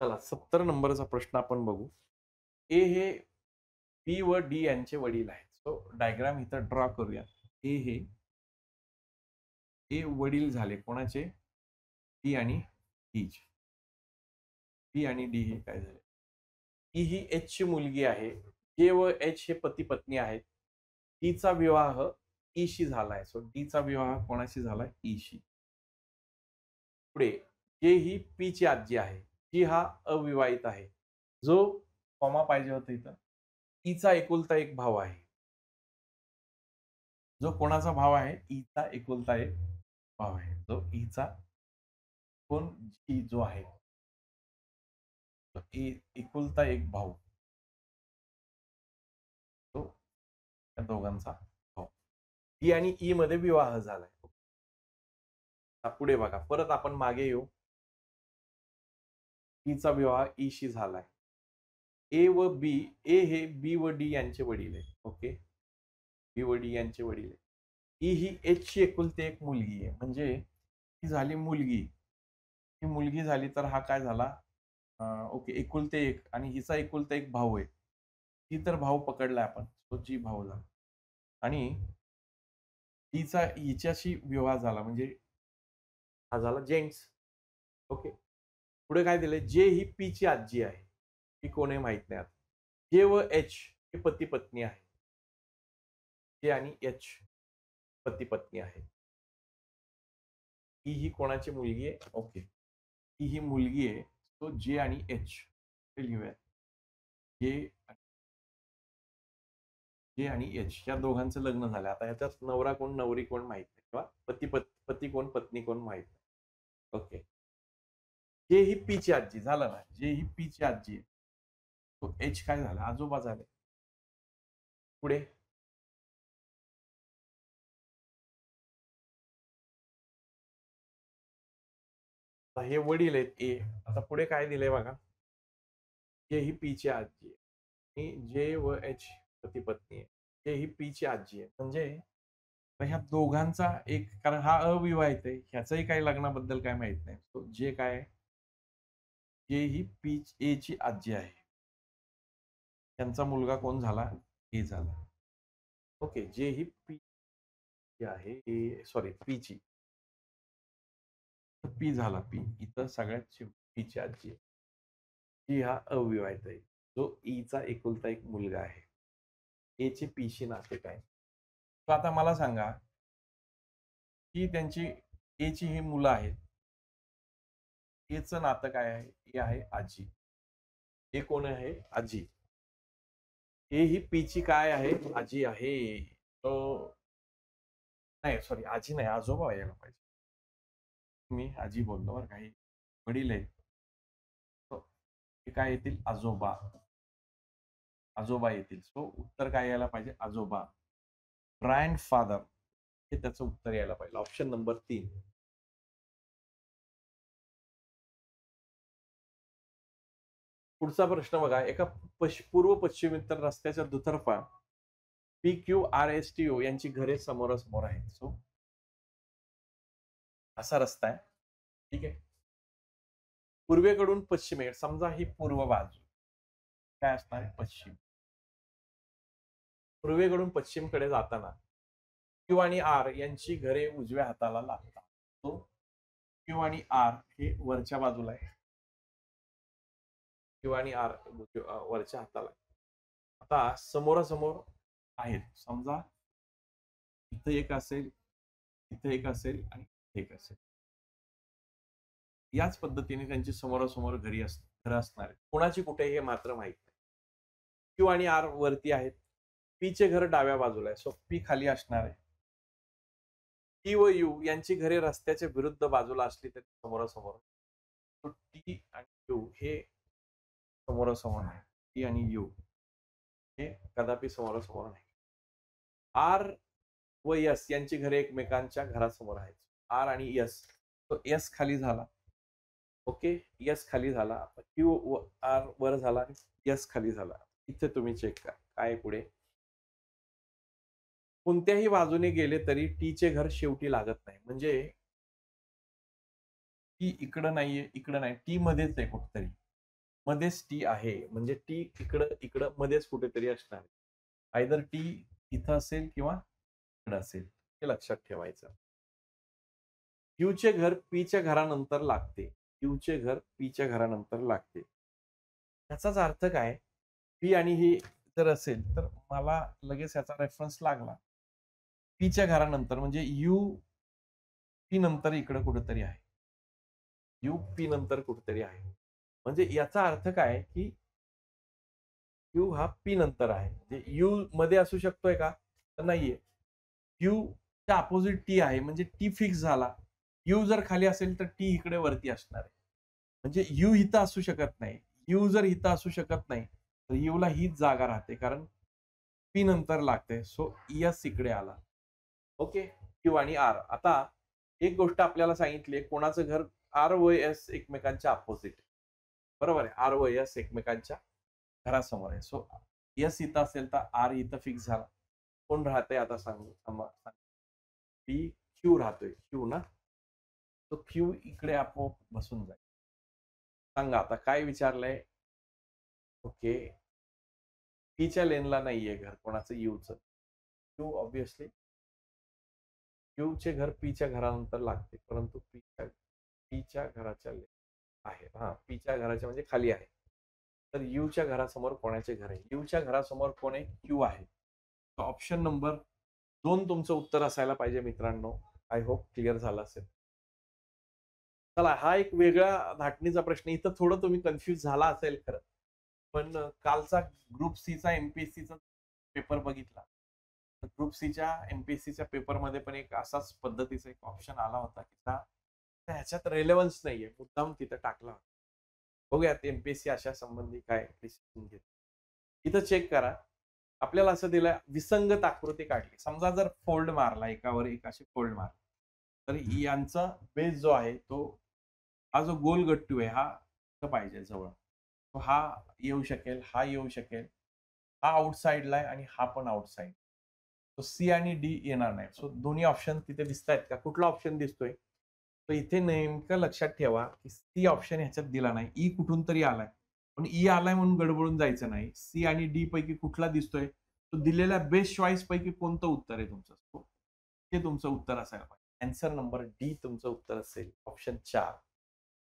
चला 70 नंबरचा प्रश्न आपण बघू. ए हे बी व डी यांचे वडील आहेत. सो डायग्राम इथं ड्रॉ करूया. ए हे ए वडील झाले कोणाचे? डी आणि डी. बी आणि डी हे काय झाले? ई ही एच ची मुलगी आहे. जे व एच हे पती पत्नी आहेत. डीचा विवाह ई शी झालाय. सो डीचा विवाह कोणाशी झालाय? ई शी. पुढे जे ही पी ची आजी आहे. जी हा अविवाहित आहे. जो कॉमा पाहिजे होता इथं. ईचा एकुलता एक भाव आहे. जो कोणाचा भाव आहे? ईचा एकुलता एक भाव आहे. जो ईचा कोण जी जो आहे. एकुलता एक भाऊ. तो त्या दोघांचा भाऊ. ई आणि ई मध्ये विवाह झालाय. पुढे बघा परत आपण मागे येऊ. ईचा विवाह ई शी झालाय. ए व बी. ए हे बी व डी यांचे वडील आहे. ओके. बी व डी यांचे वडील आहे. ई ही एच ची एकुलती एक मुलगी आहे. म्हणजे ही झाली मुलगी. ही मुलगी झाली तर हा काय झाला? ओके एकुलते एक आणि हिचा एकुलता एक भाऊ आहे. ही तर भाऊ पकडलाय आपण. तो जी भाऊ झाला. आणि हिचा हिच्याशी विवाह झाला म्हणजे हा झाला जेंट्स. ओके. पुढे काय दिलंय? जे ही पी ची आजी आहे. ही कोण आहे माहित नाही आता. जे व एच हे पती पत्नी आहे. जे आणि एच पती पत्नी आहे. ही कोणाची मुलगी आहे? ओके. ही मुलगी आहे. तो जे आणि एच हे लिहूया. जे आणि एच या दोघांचं लग्न झालं. आता याच्यात नवरा कोण नवरी कोण माहित नाही किंवा पती कोण पत्नी कोण माहित नाही. ओके. जे ही पी ची आजी झालं ना. जे ही पी ची आजी आहे. तो एच काय झाला? आजोबा झाले. पुढे हे वडील आहेत ए. आता पुढे काय दिलंय बघा. जे ही पी ची आजी आहे. जे व एच पती पत्नी आहे. जे ही पी ची आजी आहे. म्हणजे ह्या दोघांचा एक कारण हा अविवाहित आहे. ह्याचंही काही लग्नाबद्दल काय माहित नाही. तो जे काय जे ही पी ए ची आजी आहे. त्यांचा मुलगा कोण झाला? ए झाला. ओके. जे ही पी आहे ए सॉरी पी ची पी झाला पी. इथं सगळ्यात पीची आजी आहे. जी हा अविवाहित आहे. जो ईचा एकुलता एक मुलगा आहे. ए चे पीशी नाते काय? तर आता मला सांगा की त्यांची ए ची ही मुलं आहेत. एचं नातं काय आहे? ए आहे आजी. ए कोण आहे? आजी. ए ही पीची काय आहे? आजी आहे. तो नाही सॉरी आजी नाही आजोबा यायला पाहिजे. मी आजी बोललो बरं काही वडील आहेत. हे काय येतील? आजोबा. आजोबा येतील. सो उत्तर काय यायला पाहिजे? आजोबा. ग्रँडफादर हे त्याचं उत्तर यायला पाहिजे. Option number 3. पुढचा प्रश्न बघा. एका पूर्व पश्चिमेतर रस्त्याच्या दुतर्फा PQRSTO यांची घरे समोरासमोर आहेत. सो असा रस्ता आहे. ठीक आहे. पूर्वेकडून पश्चिमेकडे समजा ही पूर्व बाजू काय असणार आहे? पश्चिम. पूर्वेकडून पश्चिमकडे जाताना क्यू आणि आर यांची घरे उजव्या हाताला लागतात. तो क्यू आणि आर हे वरच्या बाजूला आहे. क्यू आणि आर वरच्या हाताला. आता समोरासमोर आहेत. समजा इथं एक असेल, इथं एक असेल आणि इथे एक असेल. याच पद्धतीने त्यांची समोरासमोर घरं असणार आहेत. कोणाची कुठे हे मात्र माहित नाही. क्यू आणि आर वरती आहेत. पी चे घर डाव्या बाजूला आहे. सो पी खाली असणार आहे. टी व यू यांची घरे रस्त्याच्या विरुद्ध बाजूला असली तरी समोरासमोर. तो टी आणि यू हे समोरासमोर नाही. टी आणि यू हे कदापि समोरासमोर नाही. आर व यस यांची घरे एकमेकांच्या घरासमोर आहेत. आर आणि यस, तो यस खाली झाला. ओके, यस खाली झाला. क्यू व आर वर झाला आणि यस खाली झाला. इथे तुम्ही चेक करा काय पुढे. कोणत्याही बाजूने गेले तरी टीचे घर शेवटी लागत नाही. म्हणजे टी इकडं नाहीये, इकडं नाही, टी मध्येच आहे कुठेतरी. मध्येच टी आहे. म्हणजे टी इकडं मध्येच कुठेतरी असणार आहे. आयदर टी इथं असेल किंवा इकडं असेल. हे लक्षात ठेवायचं. क्यूचे घर पीच्या घरानंतर लागते. क्यूचे घर पीच्या घरानंतर लागते. याचाच अर्थ काय? पी आणि ही जर असेल तर मला लगेच याचा रेफरन्स लागला. पीच्या घरानंतर म्हणजे यू पी नंतर इकडे कुठेतरी आहे. यू पी नंतर कुठेतरी आहे. म्हणजे याचा अर्थ काय की यू हा पी नंतर आहे. म्हणजे यू मध्ये असू शकतोय का? तर नाहीये. यू च्या अपोजिट टी आहे. म्हणजे टी फिक्स झाला. यू जर खाली असेल तर टी इकडे वरती असणार आहे. म्हणजे यू इथं असू शकत नाही. यू जर इथं असू शकत नाही तर यू ला हीच जागा राहते कारण पी नंतर लागते. सो यस इकडे आला. ओके, क्यू आणि आर. आता एक गोष्ट आपल्याला सांगितली, कोणाचं घर आर व एस एकमेकांच्या अपोजिट. बरोबर आहे. आर व एस एकमेकांच्या घरासमोर आहे. सो एस इथं असेल तर आर इथं फिक्स झाला. कोण राहतंय आता सांगू? पी क्यू राहतोय. क्यू ना, तो क्यू इकडे आपोआप बसून जाईल. सांगा आता काय विचारलंय? ओके, पीच्या लेनला नाहीये घर कोणाचं, यूचं. क्यू ऑब्विसली क्यूचे घर पीच्या घरानंतर लागते, परंतु पीच्या घराच्या आहे. हा, पीच्या घराच्या म्हणजे खाली आहे. तर यूच्या घरासमोर कोणाचे घर आहे? यूच्या घरासमोर कोण आहे? क्यू आहे. ऑप्शन नंबर 2 तुमचं उत्तर असायला पाहिजे मित्रांनो. आय होप क्लिअर झालं असेल. चला, हा एक वेगळा धाटणीचा प्रश्न. इथं थोडं तुम्ही कन्फ्युज झाला असेल खरं. पण कालचा ग्रुप सीचा एमपीएससीचा पेपर बघितला. ग्रुप सीच्या एमपीएससीच्या पेपरमध्ये पण एक असाच पद्धतीचा एक ऑप्शन आला होता की ह्याच्यात रेलेव्हन्स नाहीये, मुद्दाम तिथं टाकला होता. बघूयात एमपीएससी अशा संबंधी काय डिसिजन घेत. इथं चेक करा. आपल्याला असं दिलं, विसंगत आकृती काढली. समजा जर फोल्ड मारला, एकावर एक असे फोल्ड मारला, तर यांचा बेस जो आहे तो हा जो गोल गट्टू आहे हा पाहिजे जवळ. तो हा येऊ शकेल, हा येऊ शकेल, हा आउटसाइडला आहे आणि हा पण आउटसाइड. तो सी आणि डी येणार नाही. सो दोन्ही ऑप्शन तिथे दिसत आहेत का? कुठला ऑप्शन दिसतोय? तर इथे नेमकं लक्षात ठेवा की सी ऑप्शन ह्याच्यात दिला नाही. ई कुठून तरी आलाय. पण ई आलाय म्हणून गडबडून जायचं नाही. सी आणि डी पैकी कुठला दिसतोय? तो दिलेल्या बेस्ट चॉईस पैकी कोणतं उत्तर आहे तुमचं? ते तुमचं उत्तर असायला पाहिजे. आन्सर नंबर डी तुमचं उत्तर असेल. ऑप्शन 4.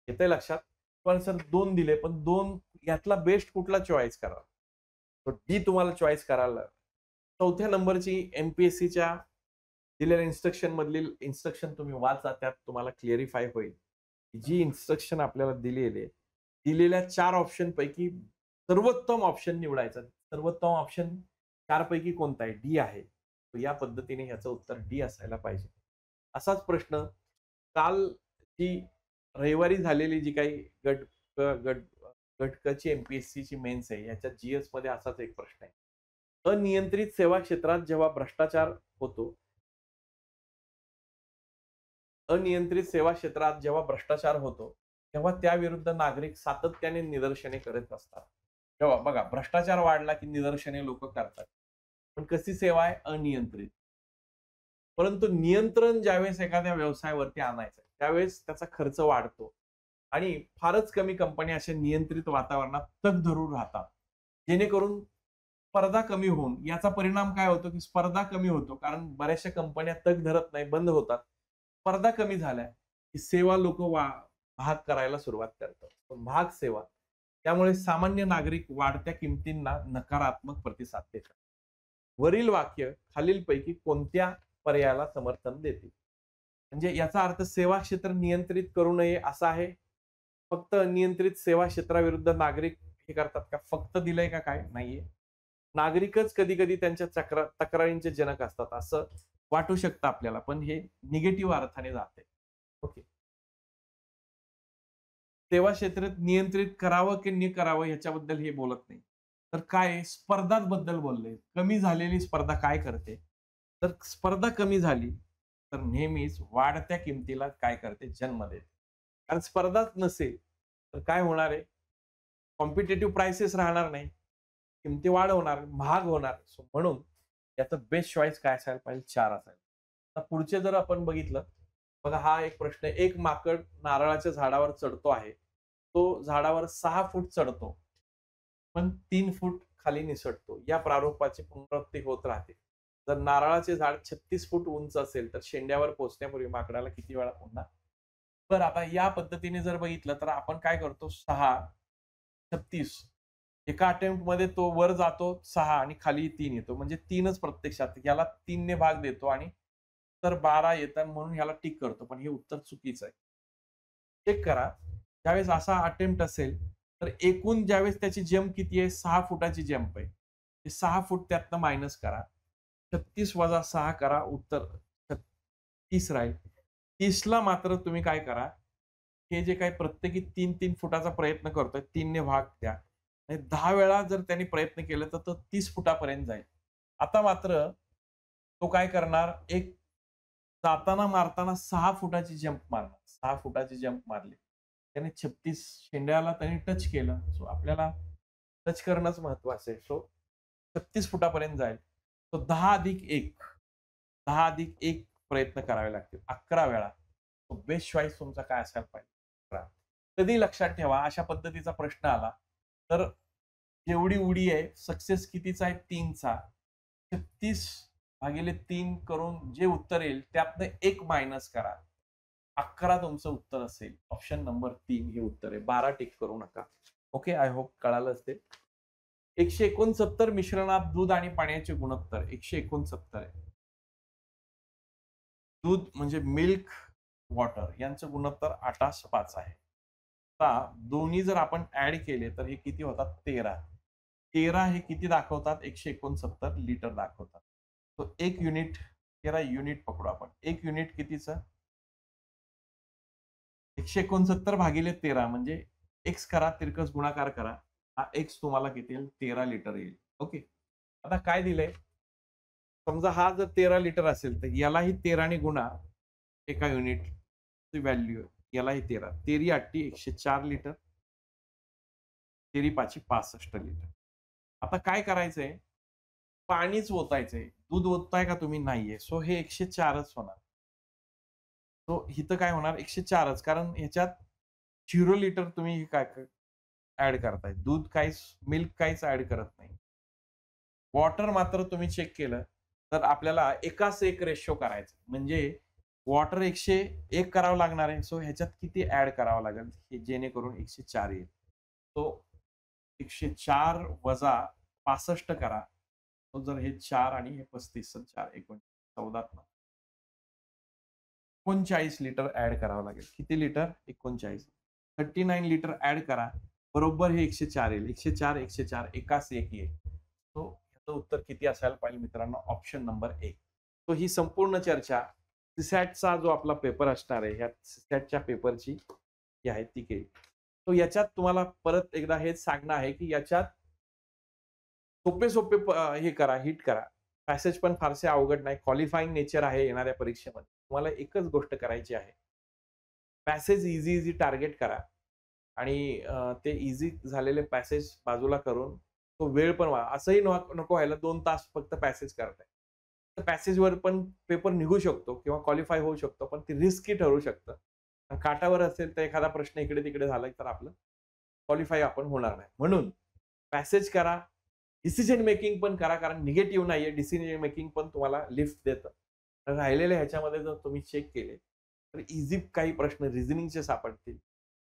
येतंय लक्षात? पण सर 2 दिले, पण 2 यातला बेस्ट कुठला चॉईस करा? तो डी तुम्हाला चॉईस करायला. चौथ्या नंबरची एमपीएससीच्या दिलेल्या इन्स्ट्रक्शन मधील इन्स्ट्रक्शन तुम्ही वाचा. त्यात तुम्हाला क्लिअरिफाय होईल. जी इन्स्ट्रक्शन आपल्याला दिलेली आहे, दिलेल्या 4 ऑप्शन पैकी सर्वोत्तम ऑप्शन निवडायचा. सर्वोत्तम ऑप्शन 4 पैकी कोणता आहे? डी आहे. या पद्धतीने ह्याचं उत्तर डी असायला पाहिजे. असाच प्रश्न काल जी रविवारी झालेली जी काही गटकची एमपीएससीची मेन्स आहे, याच्यात जीएस मध्ये असाच एक प्रश्न आहे. अनियंत्रित सेवा क्षेत्रात जेव्हा भ्रष्टाचार होतो, अनियंत्रित सेवा क्षेत्रात जेव्हा भ्रष्टाचार होतो, तेव्हा त्याविरुद्ध नागरिक सातत्याने निदर्शने करत असतात. तेव्हा बघा, भ्रष्टाचार वाढला की निदर्शने लोक करतात. पण कशी सेवा आहे? अनियंत्रित. परंतु नियंत्रण ज्यावेळेस एखाद्या व्यवसायावरती आणायचं त्यावेळेस त्याचा खर्च वाढतो आणि फारच कमी कंपन्या अशा नियंत्रित वातावरणात तग धरून राहतात, जेणेकरून स्पर्धा कमी होऊन याचा परिणाम काय होतो की स्पर्धा कमी होतो, कारण बऱ्याचशा कंपन्या तग धरत नाही, बंद होतात. स्पर्धा कमी झाल्या की सेवा लोक महाग करायला सुरुवात करतात. महाग सेवा, त्यामुळे सामान्य नागरिक वाढत्या किमतींना नकारात्मक प्रतिसाद देतात. वरील वाक्य खालीलपैकी कोणत्या पर्यायाला समर्थन देते? म्हणजे याचा अर्थ सेवा क्षेत्र नियंत्रित करू नये असा आहे. फक्त नियंत्रित सेवा क्षेत्राविरुद्ध नागरिक हे करतात का? फक्त दिलंय का? काय नाहीये. नागरिकच कधी कधी त्यांच्या तक्रारींचे जनक असतात असं वाटू शकतं आपल्याला, पण हे निगेटिव्ह अर्थाने जाते. ओके. सेवा क्षेत्रात नियंत्रित करावं की नाही करावं ह्याच्याबद्दल हे बोलत नाही. तर काय आहे, स्पर्धांबद्दल बोलले. कमी झालेली स्पर्धा काय करते? तर स्पर्धा कमी झाली, तर नेहमीच वाढत्या किमतीला काय करते? जन्म देते. कारण स्पर्धाच नसेल, तर काय होणार आहे? कॉम्पिटिटिव्ह प्राइसेस राहणार नाही. किमती वाढवणार, महाग होणार. सो म्हणून याचं बेस्ट चॉईस काय असायला पाहिजे? 4 असायला. आता पुढचे जर आपण बघितलं, बघा हा एक प्रश्न आहे. एक माकड नारळाच्या झाडावर चढतो आहे. तो झाडावर 6 फूट चढतो, पण 3 फूट खाली निसटतो. या प्रारूपाची पुनरावृत्ती होत राहते. जर नारळाचे झाड 36 फूट उंच असेल, तर शेंड्यावर पोहोचण्यापूर्वी माकडाला किती वेळा पुन्हा. तर आता या पद्धतीने जर बघितलं, तर आपण काय करतो 6, 36 एका अटेम्प्टमध्ये तो वर जातो 6 आणि खाली 3 येतो. म्हणजे 3च प्रत्यक्षात. याला 3 ने भाग देतो आणि उत्तर 12 येतं म्हणून ह्याला टिक करतो. पण हे उत्तर चुकीचं आहे. चेक करा. ज्यावेळेस असा अटेम्प्ट असेल, तर एकूण ज्यावेळेस त्याची जंप किती आहे? 6 फुटाची जंप आहे. ते 6 फूट त्यातनं मायनस करा. 36 वजा 6 करा. उत्तर 30 राहील. 30ला मात्र तुम्ही काय करा, हे जे काही प्रत्येकी 3-3 फुटाचा प्रयत्न करतोय, 3 ने भाग द्या. आणि 10 वेळा जर त्यांनी प्रयत्न केला, तर तो 30 फुटापर्यंत जाईल. आता मात्र तो काय करणार, एक जाताना मारताना 6 फुटाची जंप मारणार. 6 फुटाची जंप मारली. त्याने 36 शेंड्याला त्याने टच केलं. सो आपल्याला टच करणंच महत्वाचं आहे. सो 36 फुटापर्यंत जाईल. तो 10 अधिक 1 10 अधिक 1 प्रयत्न करावे लागतील. 11 वेळा. तो बेस्ट चॉईस तुमचा काय असायला पाहिजे? 11. कधी लक्षात ठेवा, अशा पद्धतीचा प्रश्न आला, तर जेवढी उडी आहे, सक्सेस कितीचा आहे? 3चा. 36 भागिले 3 करून जे उत्तर येईल, त्यातनं 1 मायनस करा. 11 तुमचं उत्तर असेल. ऑप्शन नंबर 3 हे उत्तर आहे. 12 टिक करू नका. ओके, आय होप कळालं असेल. 169 मिश्रणात दूध आणि पाण्याचे गुणोत्तर 169 आहे. दूध म्हणजे मिल्क, वॉटर यांचं गुणोत्तर 8:5 आहे. आता दोन्ही जर आपण ऍड केले तर हे किती होतात? 13. 13 हे किती दाखवतात? 169 लिटर दाखवतात. तो 1 युनिट, 13 युनिट पकडू आपण. 1 युनिट कितीचं? 169 भागिले 13 म्हणजे एक्स करा, तिरकस गुणाकार करा. हा एक्स तुम्हाला किती येईल? 13 लिटर येईल. ओके. आता काय दिलंय? समजा हा जर 13 लिटर असेल, तर यालाही 13 ने गुणा. एका युनिटची व्हॅल्यू यालाही 13. 13 8 104 लिटर. 13 5 65 लिटर. आता काय करायचंय? पाणीच ओतायचंय. दूध ओतताय का तुम्ही? नाहीये. सो हे 104च होणार. सो इथं काय होणार? 104च. कारण ह्याच्यात 0 लिटर तुम्ही हे काय ॲड करताय. दूध काहीच, मिल्क काहीच ॲड करत नाही. वॉटर मात्र तुम्ही चेक केलं, तर आपल्याला एकास एक रेशो करायचा. म्हणजे वॉटर 101 करावं लागणार आहे. सो ह्याच्यात किती ॲड करावं लागेल, हे जेणेकरून 104 येईल. तो 104 वजा 65 करा. तो जर हे 4 आणि हे 35 4 14 39 लिटर ॲड करावं लागेल. किती लिटर? 39. 39 लिटर ॲड करा. बरोबर हे 104 येईल. 104, 104 एकास एक येईल. सो ह्याचं उत्तर किती असायला पाहिजे मित्रांनो? Option number 1. सो ही संपूर्ण चर्चा सीसॅटचा जो आपला पेपर असणार आहे, ह्या सीसॅटच्या पेपरची जी आहे ती केली. सो याच्यात तुम्हाला परत एकदा हेच सांगणं आहे, की याच्यात सोपे-सोपे हे करा, हिट करा. पॅसेज पण फारसे अवघड नाही. क्वालिफाइंग नेचर आहे येणाऱ्या परीक्षेमध्ये. तुम्हाला एकच गोष्ट करायची आहे. पॅसेज ईझी टार्गेट करा आणि ते ईझी झालेले पॅसेज बाजूला करून तो वेळ पण असंही नको व्हायला 2 तास फक्त पॅसेज करताय. तर पॅसेजवर पण पेपर निघू शकतो किंवा क्वालिफाय होऊ शकतो, पण ते रिस्की ठरू शकतं. काठावर असेल तर एखादा प्रश्न इकडे-तिकडे झाला तर आपलं क्वालिफाय आपण होणार नाही. म्हणून पॅसेज करा, डिसिजन मेकिंग पण करा, कारण निगेटिव्ह नाहीये. डिसिजन मेकिंग पण तुम्हाला लिफ्ट देतं. राहिलेल्या ह्याच्यामध्ये जर तुम्ही चेक केले, तर ईझी काही प्रश्न रिझनिंगचे सापडतील.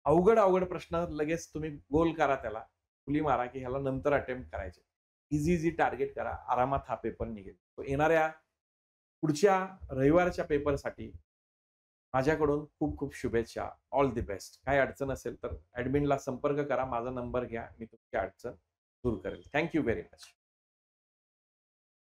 अवघड प्रश्न लगेच तुम्ही गोल करा त्याला. उली मारा, की ह्याला नंतर अटेम्प्ट करायचे. ईझी टार्गेट करा. आरामात हा पेपर निघेल. तो येणाऱ्या पुढच्या रविवारच्या पेपरसाठी माझ्याकडून खूप खूप शुभेच्छा. All the best. काही अडचण असेल तर ॲडमिनला संपर्क करा. माझा नंबर घ्या. मी तुमची अडचण दूर करेल. Thank you very much.